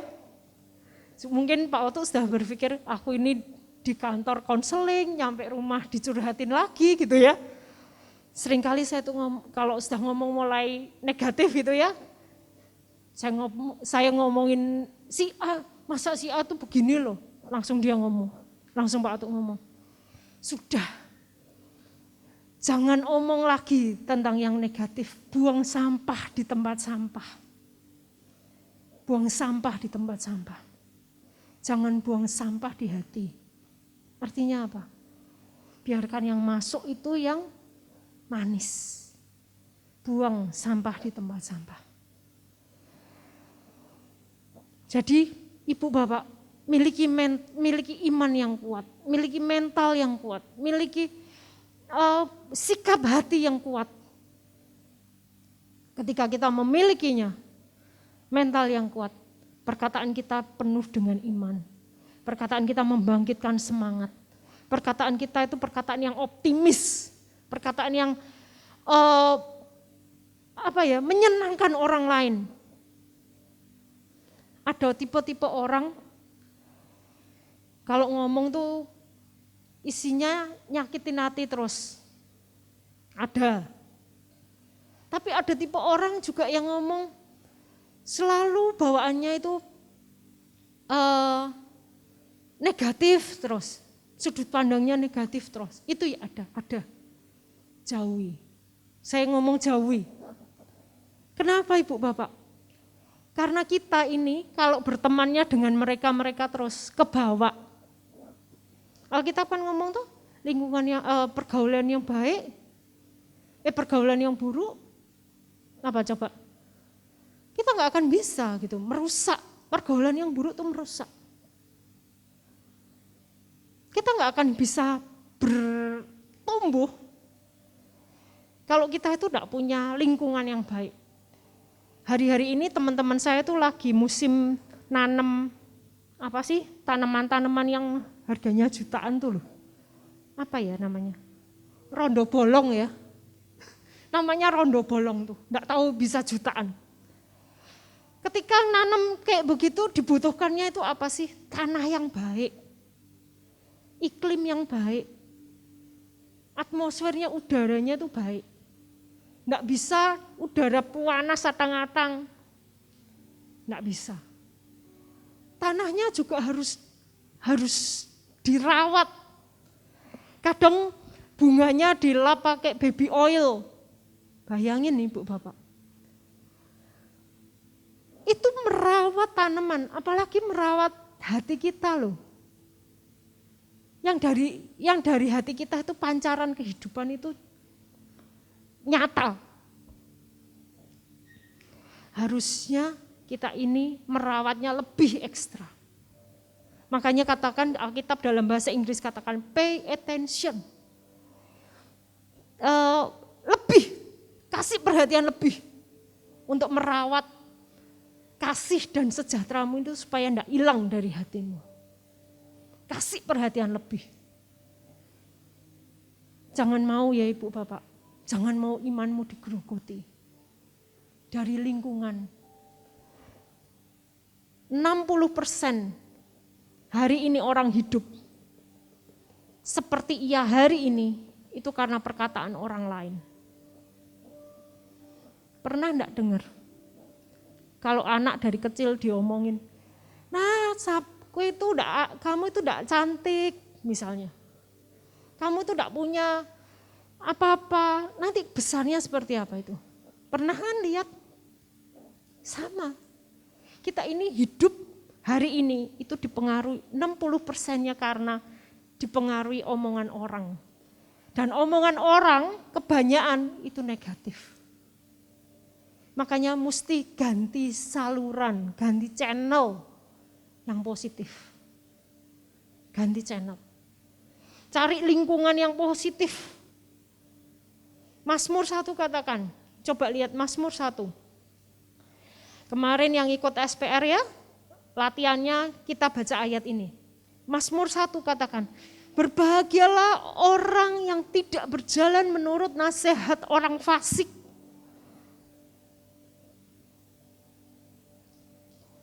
mungkin Pak Oto sudah berpikir aku ini di kantor konseling, nyampe rumah dicurhatin lagi gitu ya. Seringkali saya tuh kalau sudah ngomong mulai negatif gitu ya, saya ngomongin si A, masa si A tuh begini loh, langsung dia ngomong, langsung Pak Oto ngomong, sudah. Jangan omong lagi tentang yang negatif, buang sampah di tempat sampah. buang sampah di tempat sampah. Jangan buang sampah di hati. Artinya apa? Biarkan yang masuk itu yang manis. Buang sampah di tempat sampah. Jadi ibu bapak miliki iman yang kuat, miliki mental yang kuat, miliki sikap hati yang kuat. Ketika kita memilikinya, mental yang kuat, perkataan kita penuh dengan iman. Perkataan kita membangkitkan semangat. Perkataan kita itu perkataan yang optimis, perkataan yang menyenangkan orang lain. Ada tipe-tipe orang kalau ngomong tuh isinya nyakitin hati terus. Ada. Tapi ada tipe orang juga yang ngomong selalu bawaannya itu negatif terus. Sudut pandangnya negatif terus. Itu ya ada. Jauhi. Saya ngomong jauhi. Kenapa Ibu Bapak? Karena kita ini kalau bertemannya dengan mereka terus kebawa. Alkitab kan ngomong tuh lingkungan yang pergaulan yang baik, pergaulan yang buruk, apa coba? Kita nggak akan bisa gitu merusak. Pergaulan yang buruk tuh merusak. Kita nggak akan bisa bertumbuh kalau kita itu tidak punya lingkungan yang baik. Hari-hari ini teman-teman saya tuh lagi musim nanam tanaman-tanaman yang harganya jutaan tuh loh. Apa ya namanya? Rondo bolong ya. Namanya rondo bolong tuh, enggak tahu bisa jutaan. Ketika nanam kayak begitu dibutuhkannya itu apa sih? Tanah yang baik. Iklim yang baik. Atmosfernya, udaranya itu baik. Enggak bisa udara panas atang-atang. Enggak bisa. Tanahnya juga harus dirawat. Kadang bunganya dilap pakai baby oil. Bayangin nih Bu Bapak. Itu merawat tanaman, apalagi merawat hati kita loh. Yang dari hati kita itu pancaran kehidupan itu nyata. Harusnya kita ini merawatnya lebih ekstra. Makanya katakan Alkitab dalam bahasa Inggris katakan pay attention. Lebih, kasih perhatian lebih untuk merawat kasih dan sejahteramu itu supaya tidak hilang dari hatimu. Kasih perhatian lebih. Jangan mau ya Ibu Bapak, jangan mau imanmu digerogoti dari lingkungan. 60% hari ini orang hidup seperti ia hari ini itu karena perkataan orang lain. Pernah enggak dengar? Kalau anak dari kecil diomongin, nah kamu itu enggak cantik misalnya. Kamu itu enggak punya apa-apa, nanti besarnya seperti apa itu? Pernah kan lihat? Sama. Kita ini hidup hari ini itu dipengaruhi 60%-nya karena dipengaruhi omongan orang. Dan omongan orang kebanyakan itu negatif. Makanya mesti ganti saluran, ganti channel yang positif. Ganti channel. Cari lingkungan yang positif. Mazmur 1 katakan, coba lihat Mazmur 1. Kemarin yang ikut SPR ya, latihannya kita baca ayat ini. Mazmur 1 katakan, berbahagialah orang yang tidak berjalan menurut nasihat orang fasik.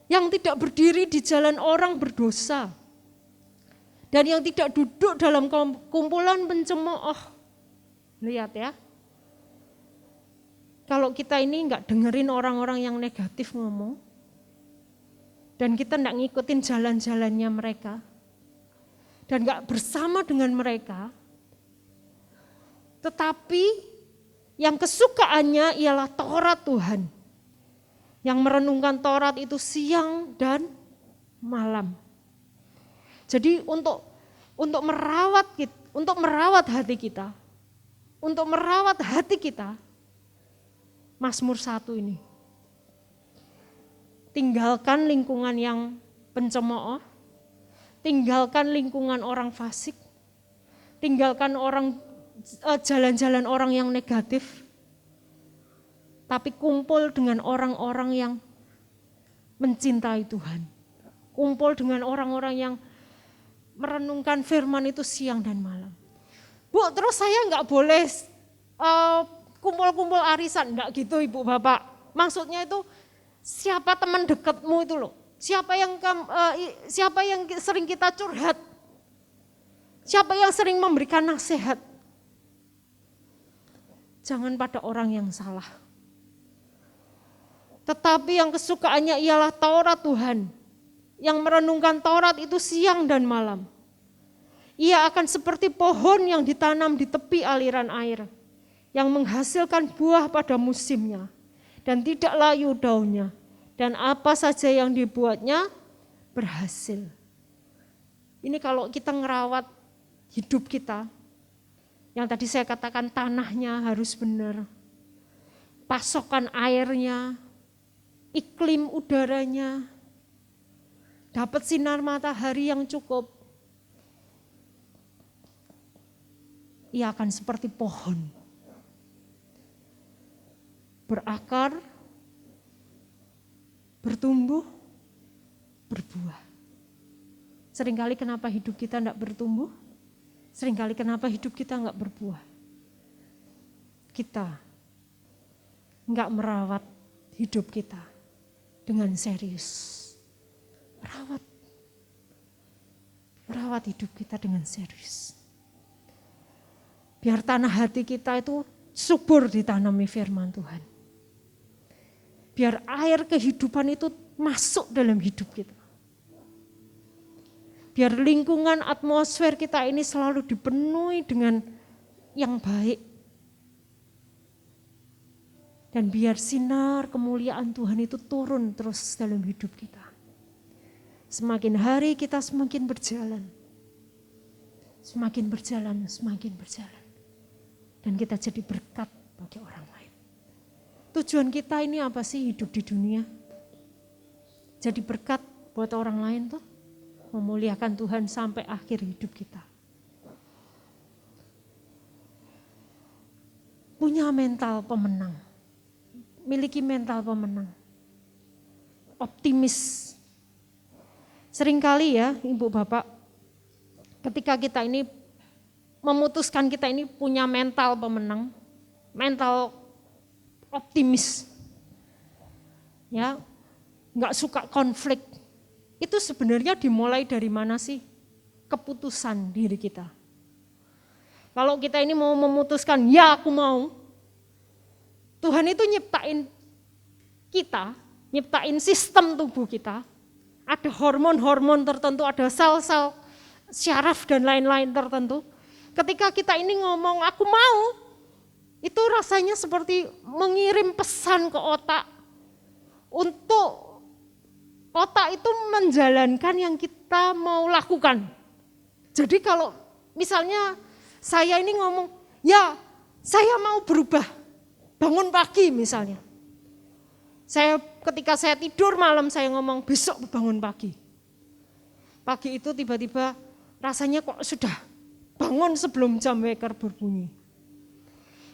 Yang tidak berdiri di jalan orang berdosa. Dan yang tidak duduk dalam kumpulan pencemooh. Lihat ya. Kalau kita ini enggak dengerin orang-orang yang negatif ngomong. Dan kita enggak ngikutin jalan-jalannya mereka. Dan enggak bersama dengan mereka. Tetapi yang kesukaannya ialah Taurat Tuhan. yang merenungkan Taurat itu siang dan malam. Jadi untuk merawat hati kita, Mazmur 1 ini. Tinggalkan lingkungan yang pencemooh, tinggalkan lingkungan orang fasik, tinggalkan jalan-jalan orang yang negatif, tapi kumpul dengan orang-orang yang mencintai Tuhan. Kumpul dengan orang-orang yang merenungkan firman itu siang dan malam. Bu, terus saya nggak boleh kumpul-kumpul arisan, nggak gitu Ibu Bapak. Maksudnya itu siapa teman dekatmu itu loh. Siapa yang sering kita curhat. Siapa yang sering memberikan nasihat. Jangan pada orang yang salah. Tetapi yang kesukaannya ialah Taurat Tuhan. Yang merenungkan Taurat itu siang dan malam. Ia akan seperti pohon yang ditanam di tepi aliran air, yang menghasilkan buah pada musimnya, dan tidak layu daunnya, dan apa saja yang dibuatnya berhasil. Ini kalau kita ngerawat hidup kita, yang tadi saya katakan tanahnya harus benar, pasokan airnya, iklim udaranya, dapat sinar matahari yang cukup, ia akan seperti pohon. Berakar, bertumbuh, berbuah. Seringkali kenapa hidup kita tidak bertumbuh? Seringkali kenapa hidup kita enggak berbuah? Kita enggak merawat hidup kita dengan serius. Merawat hidup kita dengan serius. Biar tanah hati kita itu subur ditanami firman Tuhan. Biar air kehidupan itu masuk dalam hidup kita. Biar lingkungan atmosfer kita ini selalu dipenuhi dengan yang baik. Dan biar sinar kemuliaan Tuhan itu turun terus dalam hidup kita. Semakin hari kita semakin berjalan. Semakin berjalan. Dan kita jadi berkat bagi orang lain. Tujuan kita ini apa sih hidup di dunia? Jadi berkat buat orang lain tuh. Memuliakan Tuhan sampai akhir hidup kita. Punya mental pemenang. Miliki mental pemenang. Optimis. Seringkali ya Ibu Bapak, ketika kita ini memutuskan kita ini punya mental pemenang, mental optimis, ya, nggak suka konflik, itu sebenarnya dimulai dari mana sih? Keputusan diri kita. Kalau kita ini mau memutuskan, ya aku mau, Tuhan itu nyiptain kita, nyiptain sistem tubuh kita, ada hormon-hormon tertentu, ada sel-sel syaraf dan lain-lain tertentu. Ketika kita ini ngomong aku mau, itu rasanya seperti mengirim pesan ke otak untuk otak itu menjalankan yang kita mau lakukan. Jadi kalau misalnya saya ini ngomong, ya saya mau berubah, bangun pagi misalnya. Ketika saya tidur malam saya ngomong besok bangun pagi. Pagi itu tiba-tiba rasanya kok sudah bangun sebelum jam waker berbunyi.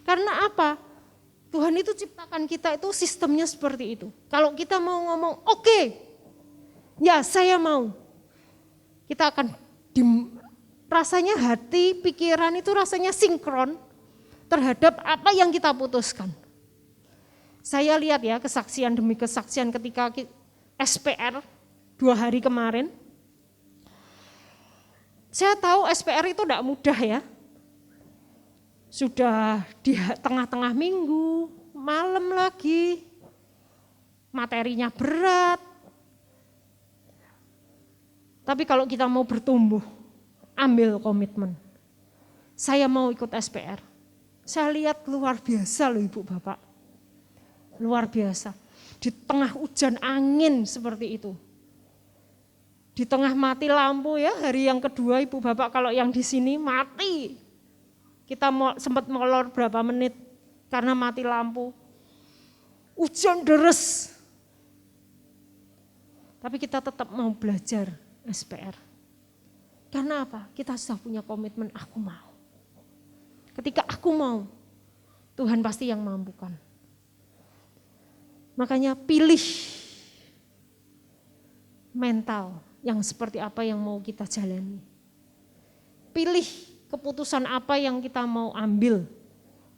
Karena apa? Tuhan itu ciptakan kita itu sistemnya seperti itu. Kalau kita mau ngomong oke, ya saya mau. Kita akan rasanya hati, pikiran itu rasanya sinkron terhadap apa yang kita putuskan. Saya lihat ya kesaksian demi kesaksian ketika SPR 2 hari kemarin. Saya tahu SPR itu tidak mudah ya. Sudah di tengah-tengah minggu, malam lagi, materinya berat. Tapi kalau kita mau bertumbuh, ambil komitmen. Saya mau ikut SPR. Saya lihat luar biasa loh Ibu Bapak. Luar biasa. di tengah hujan angin seperti itu. Di tengah mati lampu ya, hari yang kedua Ibu Bapak kalau yang di sini mati. Kita sempat molor berapa menit karena mati lampu. Hujan deres. Tapi kita tetap mau belajar SPR. Karena apa? Kita sudah punya komitmen, aku mau. Ketika aku mau, Tuhan pasti yang mampukan. Makanya pilih mental yang seperti apa yang mau kita jalani. Pilih keputusan apa yang kita mau ambil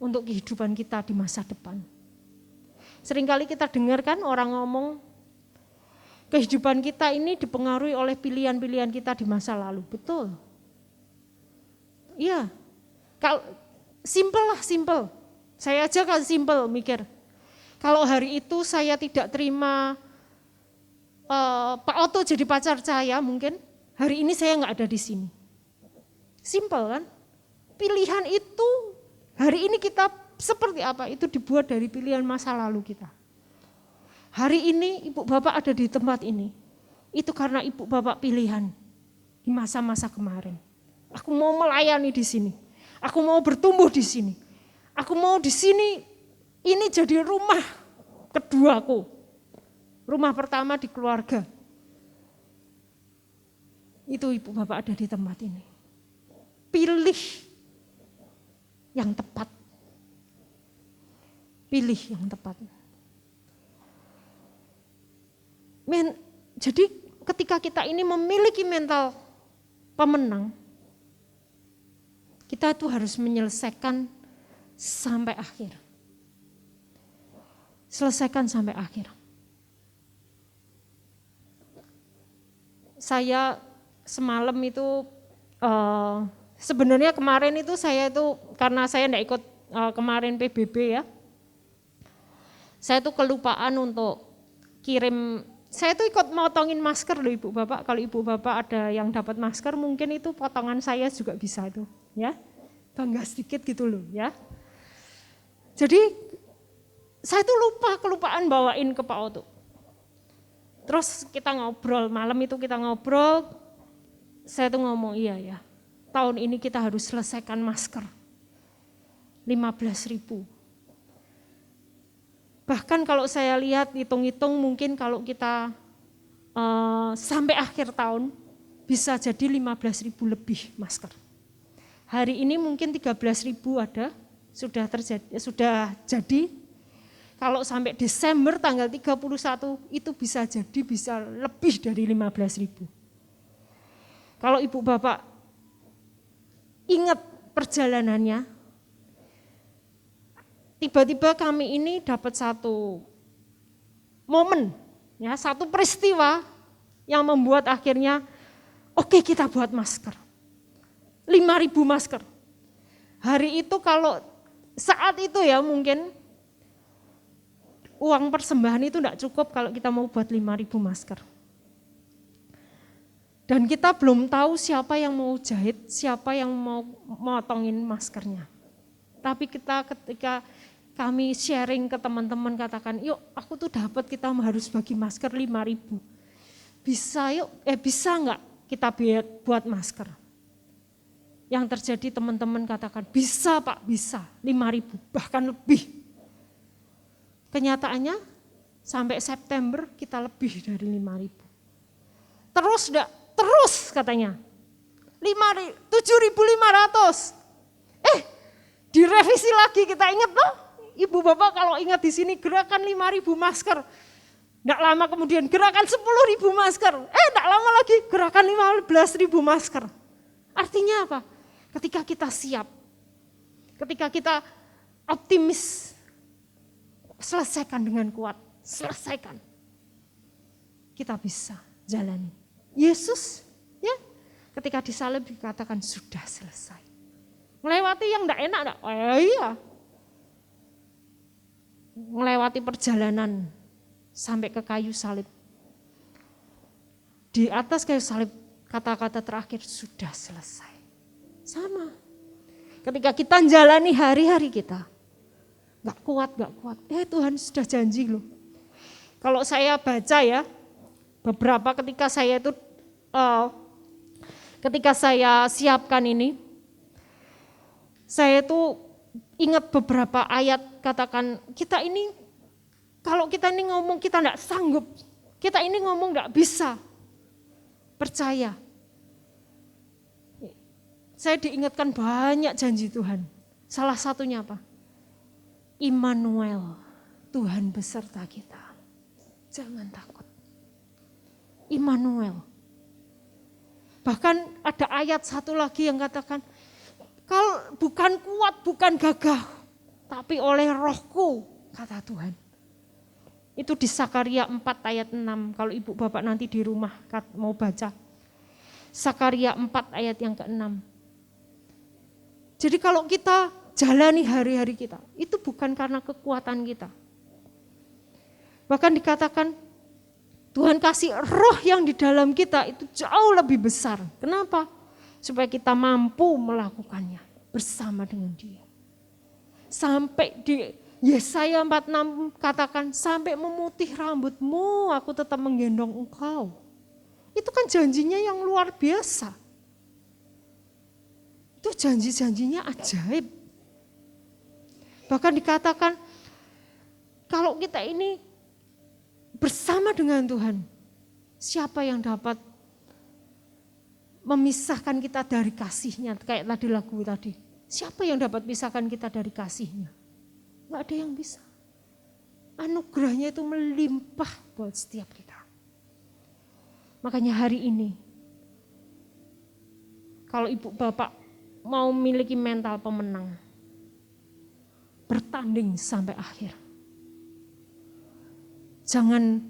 untuk kehidupan kita di masa depan. Seringkali kita dengar kan orang ngomong, kehidupan kita ini dipengaruhi oleh pilihan-pilihan kita di masa lalu. Betul. Iya. Simple. Saya aja kan simple mikir. Kalau hari itu saya tidak terima Pak Otto jadi pacar saya, mungkin hari ini saya nggak ada di sini. Simple kan? Pilihan itu hari ini kita seperti apa? Itu dibuat dari pilihan masa lalu kita. Hari ini Ibu Bapak ada di tempat ini, itu karena Ibu Bapak pilihan di masa-masa kemarin. Aku mau melayani di sini, aku mau bertumbuh di sini, aku mau di sini ini jadi rumah keduaku, rumah pertama di keluarga. Itu Ibu Bapak ada di tempat ini. Pilih yang tepat, pilih yang tepat. Jadi ketika kita ini memiliki mental pemenang, kita itu harus menyelesaikan sampai akhir. Selesaikan sampai akhir. Saya semalam itu, sebenarnya kemarin itu saya itu, karena saya enggak ikut kemarin PBB ya, saya tuh kelupaan untuk kirim. Saya tuh ikut motongin masker loh Ibu Bapak. Kalau Ibu Bapak ada yang dapat masker, mungkin itu potongan saya juga bisa tuh, ya. Bangga sedikit gitu loh, ya. Jadi saya tuh kelupaan bawain ke Pak Otto. Terus kita ngobrol, malam itu kita ngobrol, saya tuh ngomong, iya ya, tahun ini kita harus selesaikan masker. 15.000. Bahkan kalau saya lihat, hitung-hitung mungkin kalau kita sampai akhir tahun bisa jadi 15.000 lebih masker. Hari ini mungkin 13.000 ada, sudah jadi. Kalau sampai Desember tanggal 31 itu bisa jadi bisa lebih dari 15.000. Kalau Ibu Bapak ingat perjalanannya, tiba-tiba kami ini dapat satu momen, ya, satu peristiwa yang membuat akhirnya oke, kita buat masker. 5.000 masker. Hari itu kalau saat itu ya mungkin uang persembahan itu enggak cukup kalau kita mau buat 5.000 masker. Dan kita belum tahu siapa yang mau jahit, siapa yang mau motongin maskernya. Tapi ketika kami sharing ke teman-teman katakan, yuk aku tuh dapat kita harus bagi masker 5.000. Bisa enggak kita buat masker? Yang terjadi teman-teman katakan, bisa Pak, bisa 5.000, bahkan lebih. Kenyataannya sampai September kita lebih dari 5.000. Terus katanya 7.500. Direvisi lagi, kita ingat loh, Ibu Bapak kalau ingat di sini gerakan 5.000 masker. Enggak lama kemudian gerakan 10.000 masker. Enggak lama lagi gerakan 15.000 masker. Artinya apa? Ketika kita siap, ketika kita optimis, selesaikan dengan kuat, selesaikan. Kita bisa jalani. Yesus ya, ketika disalib dikatakan sudah selesai. Melewati yang enggak enak, enggak? Iya. Melewati perjalanan sampai ke kayu salib. Di atas kayu salib kata-kata terakhir sudah selesai. Sama. Ketika kita jalani hari-hari kita, enggak kuat. Tuhan sudah janji loh. Kalau saya baca ya, beberapa ketika saya siapkan ini, saya itu ingat beberapa ayat katakan kita ini, kalau kita ini ngomong kita enggak sanggup, kita ini ngomong enggak bisa, percaya. Saya diingatkan banyak janji Tuhan. Salah satunya apa? Immanuel, Tuhan beserta kita. Jangan takut. Immanuel. Bahkan ada ayat satu lagi yang katakan, kalau bukan kuat, bukan gagah, tapi oleh Rohku, kata Tuhan. Itu di Sakaria 4 ayat 6, kalau ibu bapak nanti di rumah mau baca. Sakaria 4 ayat yang ke-6. Jadi kalau kita jalani hari-hari kita, itu bukan karena kekuatan kita. Bahkan dikatakan Tuhan kasih roh yang di dalam kita itu jauh lebih besar. Kenapa? Supaya kita mampu melakukannya bersama dengan Dia. Sampai di Yesaya 46 katakan, sampai memutih rambutmu aku tetap menggendong engkau. Itu kan janjinya yang luar biasa. Itu janji-janjinya ajaib. Bahkan dikatakan kalau kita ini bersama dengan Tuhan, siapa yang dapat memisahkan kita dari kasih-Nya? Kayak tadi lagu tadi, siapa yang dapat pisahkan kita dari kasih-Nya? Nggak ada yang bisa. Anugerahnya itu melimpah buat setiap kita. Makanya hari ini, kalau ibu bapak mau memiliki mental pemenang, bertanding sampai akhir. Jangan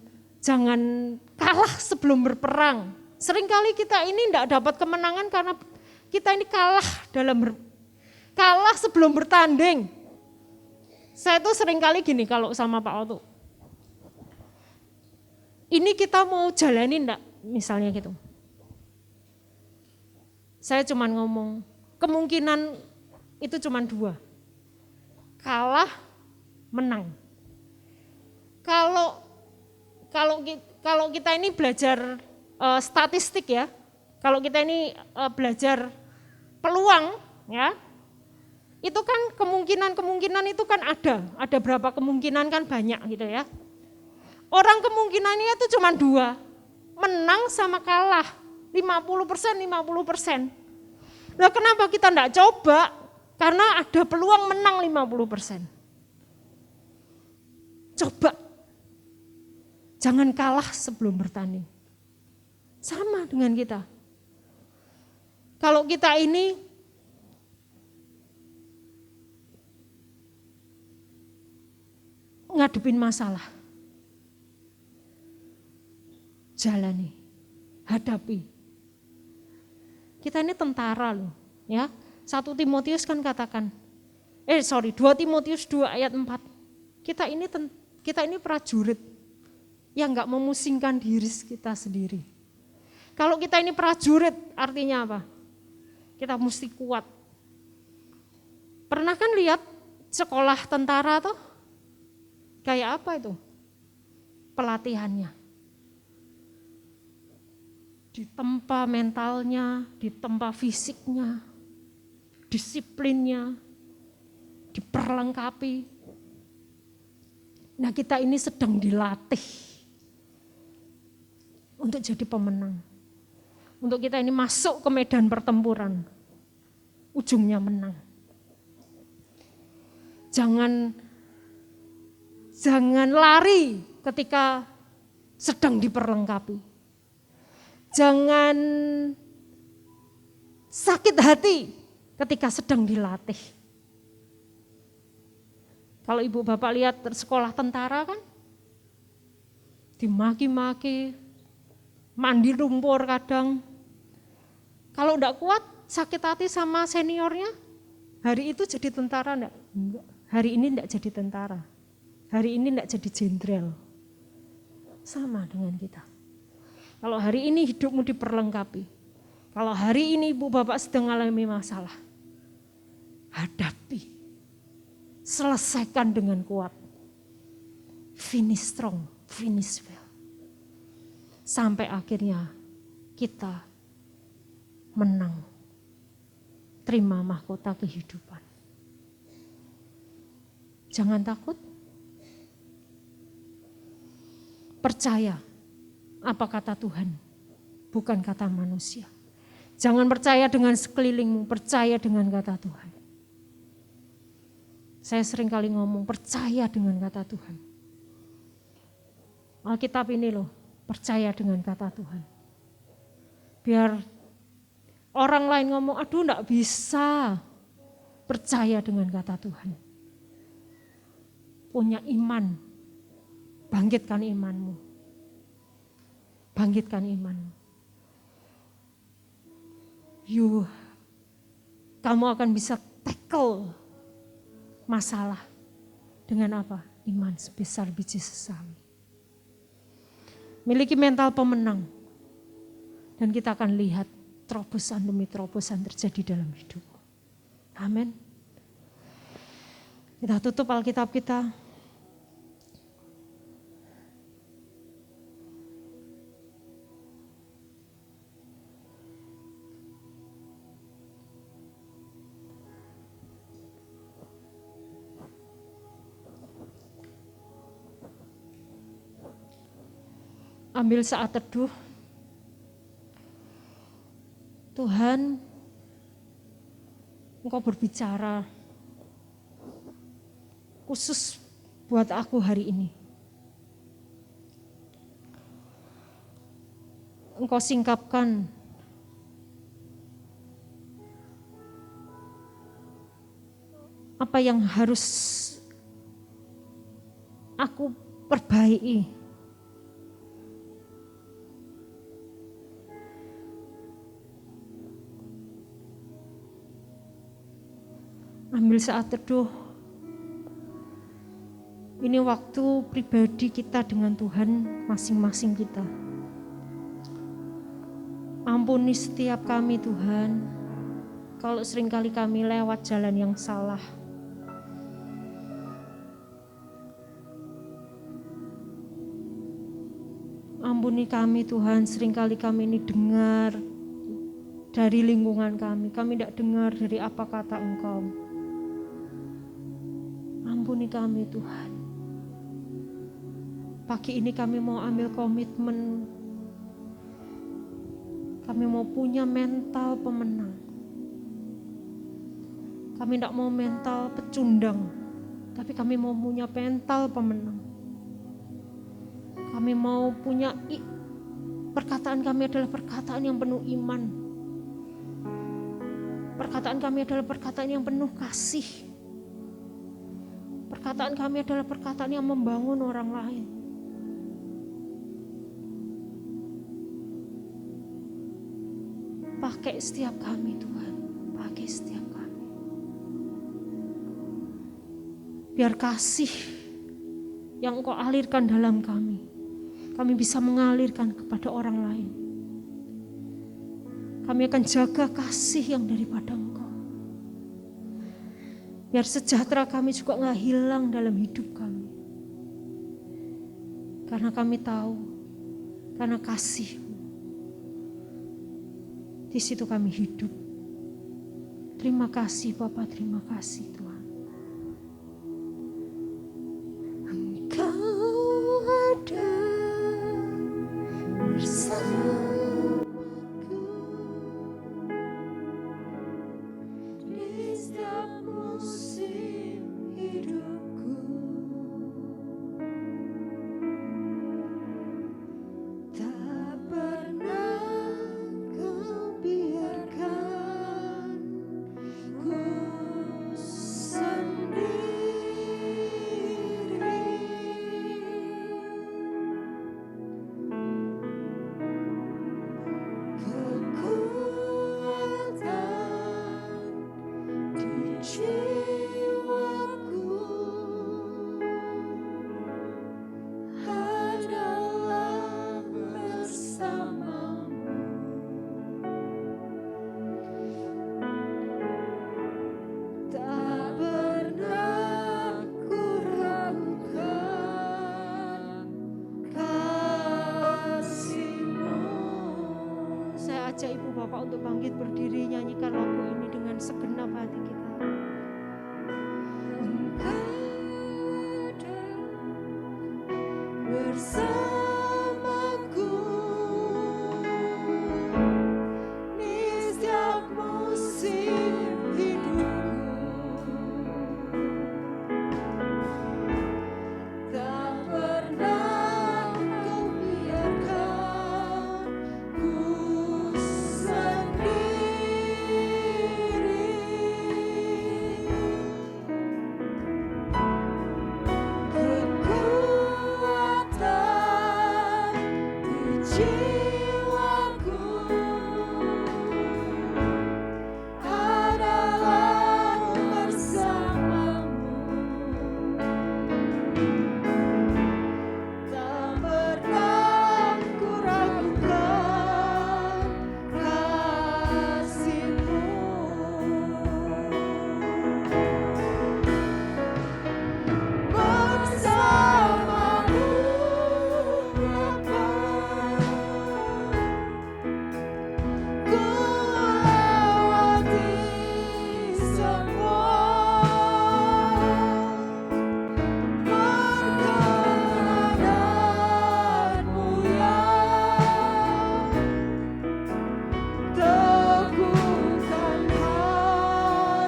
kalah sebelum berperang. Seringkali kita ini tidak dapat kemenangan karena kita ini kalah sebelum bertanding. Saya tuh seringkali gini kalau sama Pak Oto. Ini kita mau jalanin enggak? Misalnya gitu. Saya cuman ngomong, kemungkinan itu cuman 2. Kalah, menang. Kalau kita ini belajar statistik ya, kalau kita ini belajar peluang ya, itu kan kemungkinan itu kan ada berapa kemungkinan kan banyak gitu ya. Orang kemungkinannya itu cuma 2, menang sama kalah, 50%. Nah kenapa kita enggak coba? Karena ada peluang menang 50%. Coba. Jangan kalah sebelum bertanding. Sama dengan kita. Kalau kita ini ngadepin masalah, jalani, hadapi. Kita ini tentara loh, ya. 1 Timotius kan katakan, 2 Timotius 2 ayat 4. Kita ini prajurit yang enggak memusingkan diri kita sendiri. Kalau kita ini prajurit artinya apa? Kita mesti kuat. Pernah kan lihat sekolah tentara tuh? Kayak apa itu? Pelatihannya. Ditempa mentalnya, ditempa fisiknya, disiplinnya, diperlengkapi. Nah kita ini sedang dilatih untuk jadi pemenang. Untuk kita ini masuk ke medan pertempuran, ujungnya menang. Jangan lari ketika sedang diperlengkapi. Jangan sakit hati ketika sedang dilatih. Kalau ibu bapak lihat sekolah tentara kan, dimaki-maki, mandi lumpur kadang. Kalau enggak kuat, sakit hati sama seniornya, hari itu jadi tentara enggak? Hari ini enggak jadi tentara. Hari ini enggak jadi jenderal. Sama dengan kita. Kalau hari ini hidupmu diperlengkapi. Kalau hari ini ibu bapak sedang mengalami masalah, hadapi. Selesaikan dengan kuat. Finish strong, finish well. Sampai akhirnya kita menang, terima mahkota kehidupan. Jangan takut, percaya apa kata Tuhan, bukan kata manusia. Jangan percaya dengan sekelilingmu, percaya dengan kata Tuhan. Saya sering kali ngomong, percaya dengan kata Tuhan. Alkitab ini loh, percaya dengan kata Tuhan. Biar orang lain ngomong, aduh enggak bisa. Percaya dengan kata Tuhan. Punya iman, bangkitkan imanmu. Bangkitkan imanmu. Kamu akan bisa tackle masalah dengan apa? Iman sebesar biji sesawi. Miliki mental pemenang. Dan kita akan lihat terobosan demi terobosan terjadi dalam hidup. Amin. Kita tutup Alkitab kita. Ambil saat teduh. Tuhan, Engkau berbicara khusus buat aku hari ini. Engkau singkapkan apa yang harus aku perbaiki. Ambil saat teduh. Ini waktu pribadi kita dengan Tuhan masing-masing kita. Ampuni setiap kami Tuhan, kalau seringkali kami lewat jalan yang salah. Ampuni kami Tuhan, seringkali kami ini dengar dari lingkungan kami tidak dengar dari apa kata Engkau. Ampuni kami Tuhan. Pagi ini kami mau ambil komitmen. Kami mau punya mental pemenang. Kami tidak mau mental pecundang. Tapi kami mau punya mental pemenang. Kami mau punya perkataan kami adalah perkataan yang penuh iman. Perkataan kami adalah perkataan yang penuh kasih. Perkataan kami adalah perkataan yang membangun orang lain. Pakai setiap kami Tuhan, pakai setiap kami. Biar kasih yang Engkau alirkan dalam kami bisa mengalirkan kepada orang lain. Kami akan jaga kasih yang daripada Engkau. Biar sejahtera kami juga gak hilang dalam hidup kami. Karena kami tahu, karena kasih-Mu, di situ kami hidup. Terima kasih Bapa, terima kasih Tuhan. Engkau ada bersama. untuk bangkit berdiri nyanyikan lagu ini dengan segenap hati kita. Engkau ada bersamaku di setiap musim hidupku. Tak pernah kau biarkan ku sendiri. Kekuatan di jiwaku adalah bersamamu. Tak pernah ku ragukan kasih-Mu. Bersamamu Bapa, ku lewati semua perkenananmu yang teguhkan hatiku.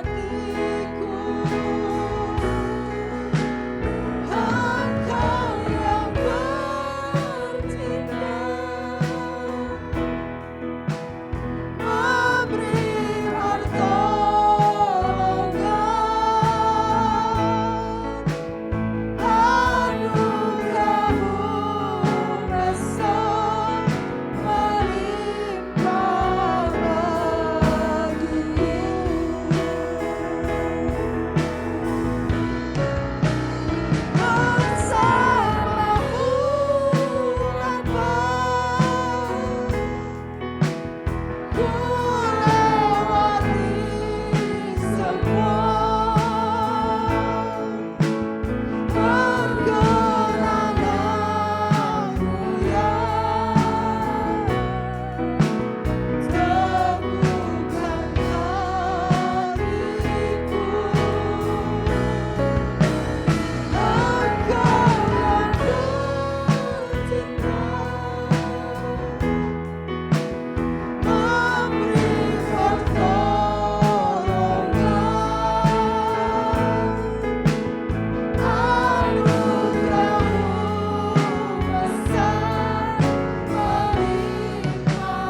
Engkau yang bertindak memberi pertolongan, anugerah-Mu besar melimpah bagiku. Bersamamu Bapa, ku lewati semua perkenananmu yang teguhkan hatiku. Engkau yang bertindak memberi pertolongan, anugerah-Mu besar melimpah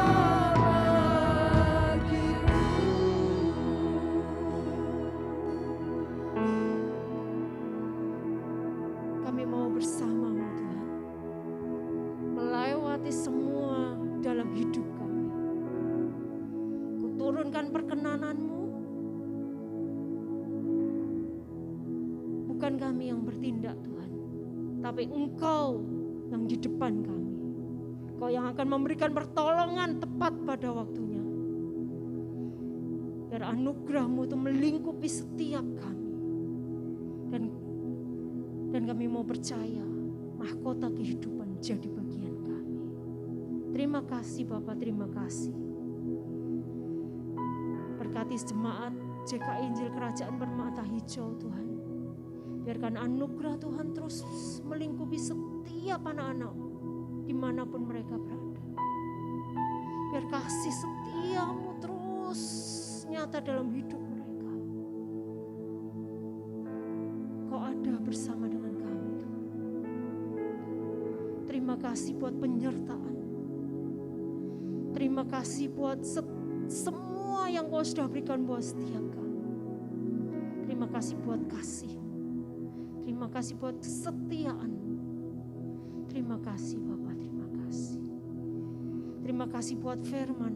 bagiku. Kami mau bersama-Mu Tuhan, melewati semua dalam hidup kami. Kuturunkan perkenanan-Mu, bukan kami yang bertindak Tuhan, tapi Engkau yang di depan kami. Engkau yang akan memberikan pertolongan tepat pada waktunya. Biar anugerah-Mu itu melingkupi setiap kami. Dan kami mau percaya mahkota kehidupan jadi bagian kami. Terima kasih Bapak, terima kasih. Berkati jemaat JKI Injil Kerajaan Permata Hijau Tuhan. Biarkan anugerah Tuhan terus melingkupi setiap anak-anak dimanapun mereka berada. Biar kasih setia-Mu terus nyata dalam hidup mereka. Kau ada bersama dengan kami Tuhan. Terima kasih buat penyertaan. Terima kasih buat semua yang Kau sudah berikan buat setiap kami. Terima kasih buat kasih. Terima kasih buat kesetiaan. Terima kasih Bapak, terima kasih. Terima kasih buat firman.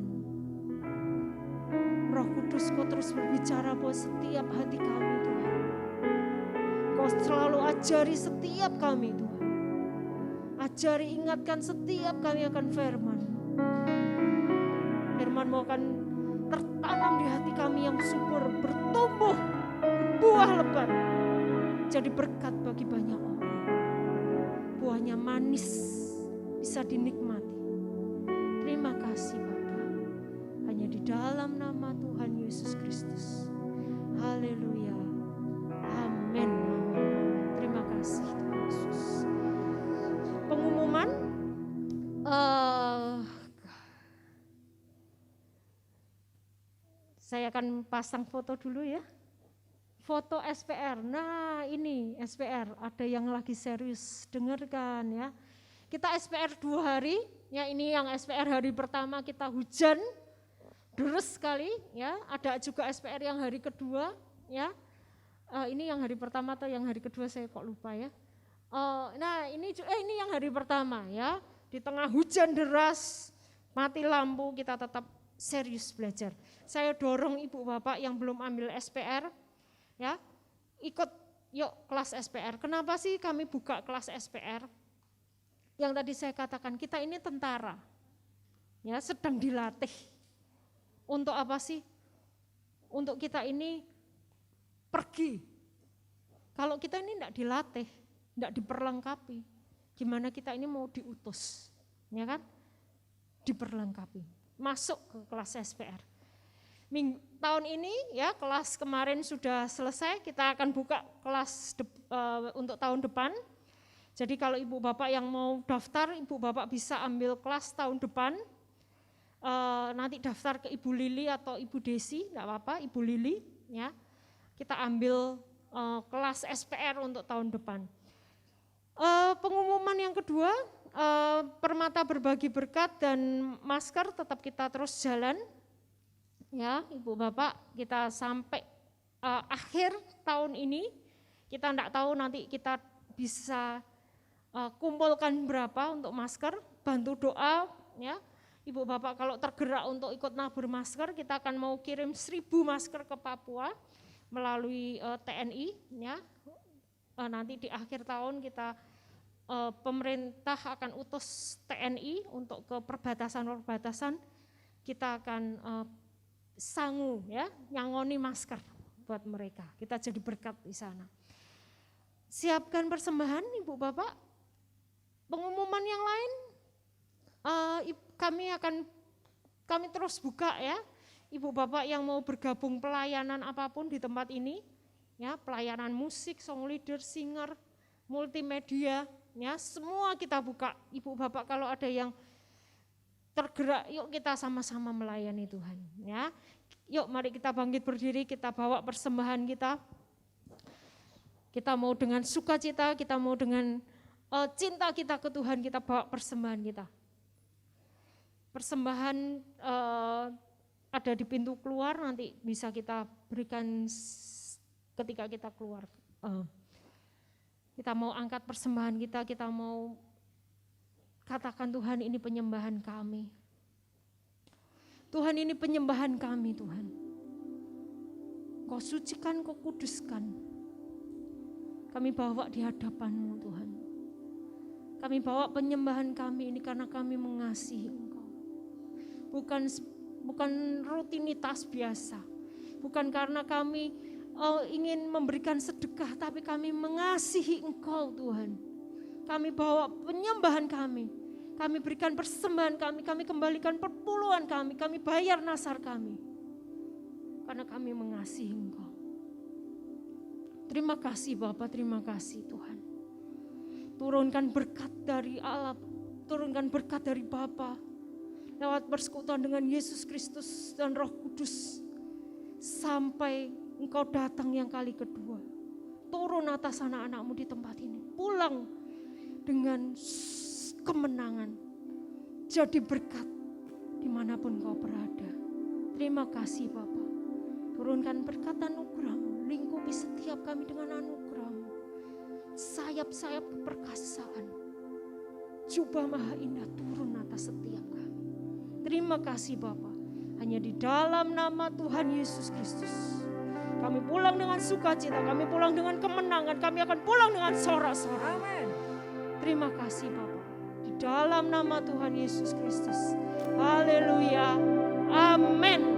Roh Kudus Kau terus berbicara buat setiap hati kami Tuhan. Kau selalu ajari setiap kami Tuhan. Ajari, ingatkan setiap kami akan firman. Firman-Mu akan tertanam di hati kami yang subur, bertumbuh, buah lebat, jadi berkat bagi banyak orang. Buahnya manis, bisa dinikmati. Terima kasih Bapa. Hanya di Saya akan pasang foto dulu ya. Foto SPR. Nah, ini SPR. Ada yang lagi serius, dengarkan ya. Kita SPR 2 hari, ya ini yang SPR hari pertama kita hujan, deres sekali ya. Ada juga SPR yang hari kedua ya. Ini yang hari pertama atau yang hari kedua saya kok lupa ya. Nah, ini yang hari pertama ya. Di tengah hujan deras, mati lampu, kita tetap serius belajar. Saya dorong ibu bapak yang belum ambil SPR ya, ikut yuk kelas SPR. Kenapa sih kami buka kelas SPR? Yang tadi saya katakan, kita ini tentara, ya sedang dilatih. Untuk apa sih? Untuk kita ini pergi. Kalau kita ini tidak dilatih, tidak diperlengkapi, gimana kita ini mau diutus, ya kan? Diperlengkapi, masuk ke kelas SPR. Tahun ini ya kelas kemarin sudah selesai, kita akan buka kelas untuk tahun depan. Jadi kalau ibu bapak yang mau daftar, ibu bapak bisa ambil kelas tahun depan. Nanti daftar ke Ibu Lili atau Ibu Desi, enggak apa-apa, Ibu Lili ya. Kita ambil kelas SPR untuk tahun depan. Pengumuman yang kedua, Permata Berbagi Berkat dan masker tetap kita terus jalan. Ya, Ibu Bapak, kita sampai akhir tahun ini, kita enggak tahu nanti kita bisa kumpulkan berapa untuk masker, bantu doa ya. Ibu Bapak kalau tergerak untuk ikut nabur masker, kita akan mau kirim 1.000 masker ke Papua melalui TNI ya. Nanti di akhir tahun kita pemerintah akan utus TNI untuk ke perbatasan-perbatasan, kita akan sangu ya, nyangoni masker buat mereka. Kita jadi berkat di sana. Siapkan persembahan Ibu Bapak. Pengumuman yang lain kami terus buka ya. Ibu Bapak yang mau bergabung pelayanan apapun di tempat ini ya, pelayanan musik, song leader, singer, multimedia ya, semua kita buka. Ibu Bapak kalau ada yang tergerak, yuk kita sama-sama melayani Tuhan ya. Yuk mari kita bangkit berdiri, kita bawa persembahan kita. Kita mau dengan sukacita, kita mau dengan cinta kita ke Tuhan, kita bawa persembahan kita. Persembahan ada di pintu keluar, nanti bisa kita berikan ketika kita keluar. Kita mau angkat persembahan kita mau katakan Tuhan ini penyembahan kami. Tuhan ini penyembahan kami Tuhan. Kau sucikan, kau kuduskan. Kami bawa di hadapan-Mu Tuhan. Kami bawa penyembahan kami ini karena kami mengasihi Engkau. Bukan rutinitas biasa. Bukan karena kami ingin memberikan sedekah, tapi kami mengasihi Engkau Tuhan. Kami bawa penyembahan kami. Kami berikan persembahan kami kembalikan perpuluhan kami bayar nasar kami. Karena kami mengasihi Engkau. Terima kasih Bapa, terima kasih Tuhan. Turunkan berkat dari Allah, turunkan berkat dari Bapa. Lewat persekutuan dengan Yesus Kristus dan Roh Kudus. Sampai Engkau datang yang kali kedua. Turun atas anak-anak-Mu di tempat ini. Pulang dengan kemenangan. Jadi berkat dimanapun kau berada. Terima kasih Bapa. Turunkan berkat anugerah-Mu. Lingkupi setiap kami dengan anugerah-Mu. Sayap-sayap keperkasaan. Jubah maha indah turun atas setiap kami. Terima kasih Bapa. Hanya di dalam nama Tuhan Yesus Kristus. Kami pulang dengan sukacita, kami pulang dengan kemenangan, kami akan pulang dengan sorak-sorai. Amin. Terima kasih Bapa. Di dalam nama Tuhan Yesus Kristus. Haleluya. Amin.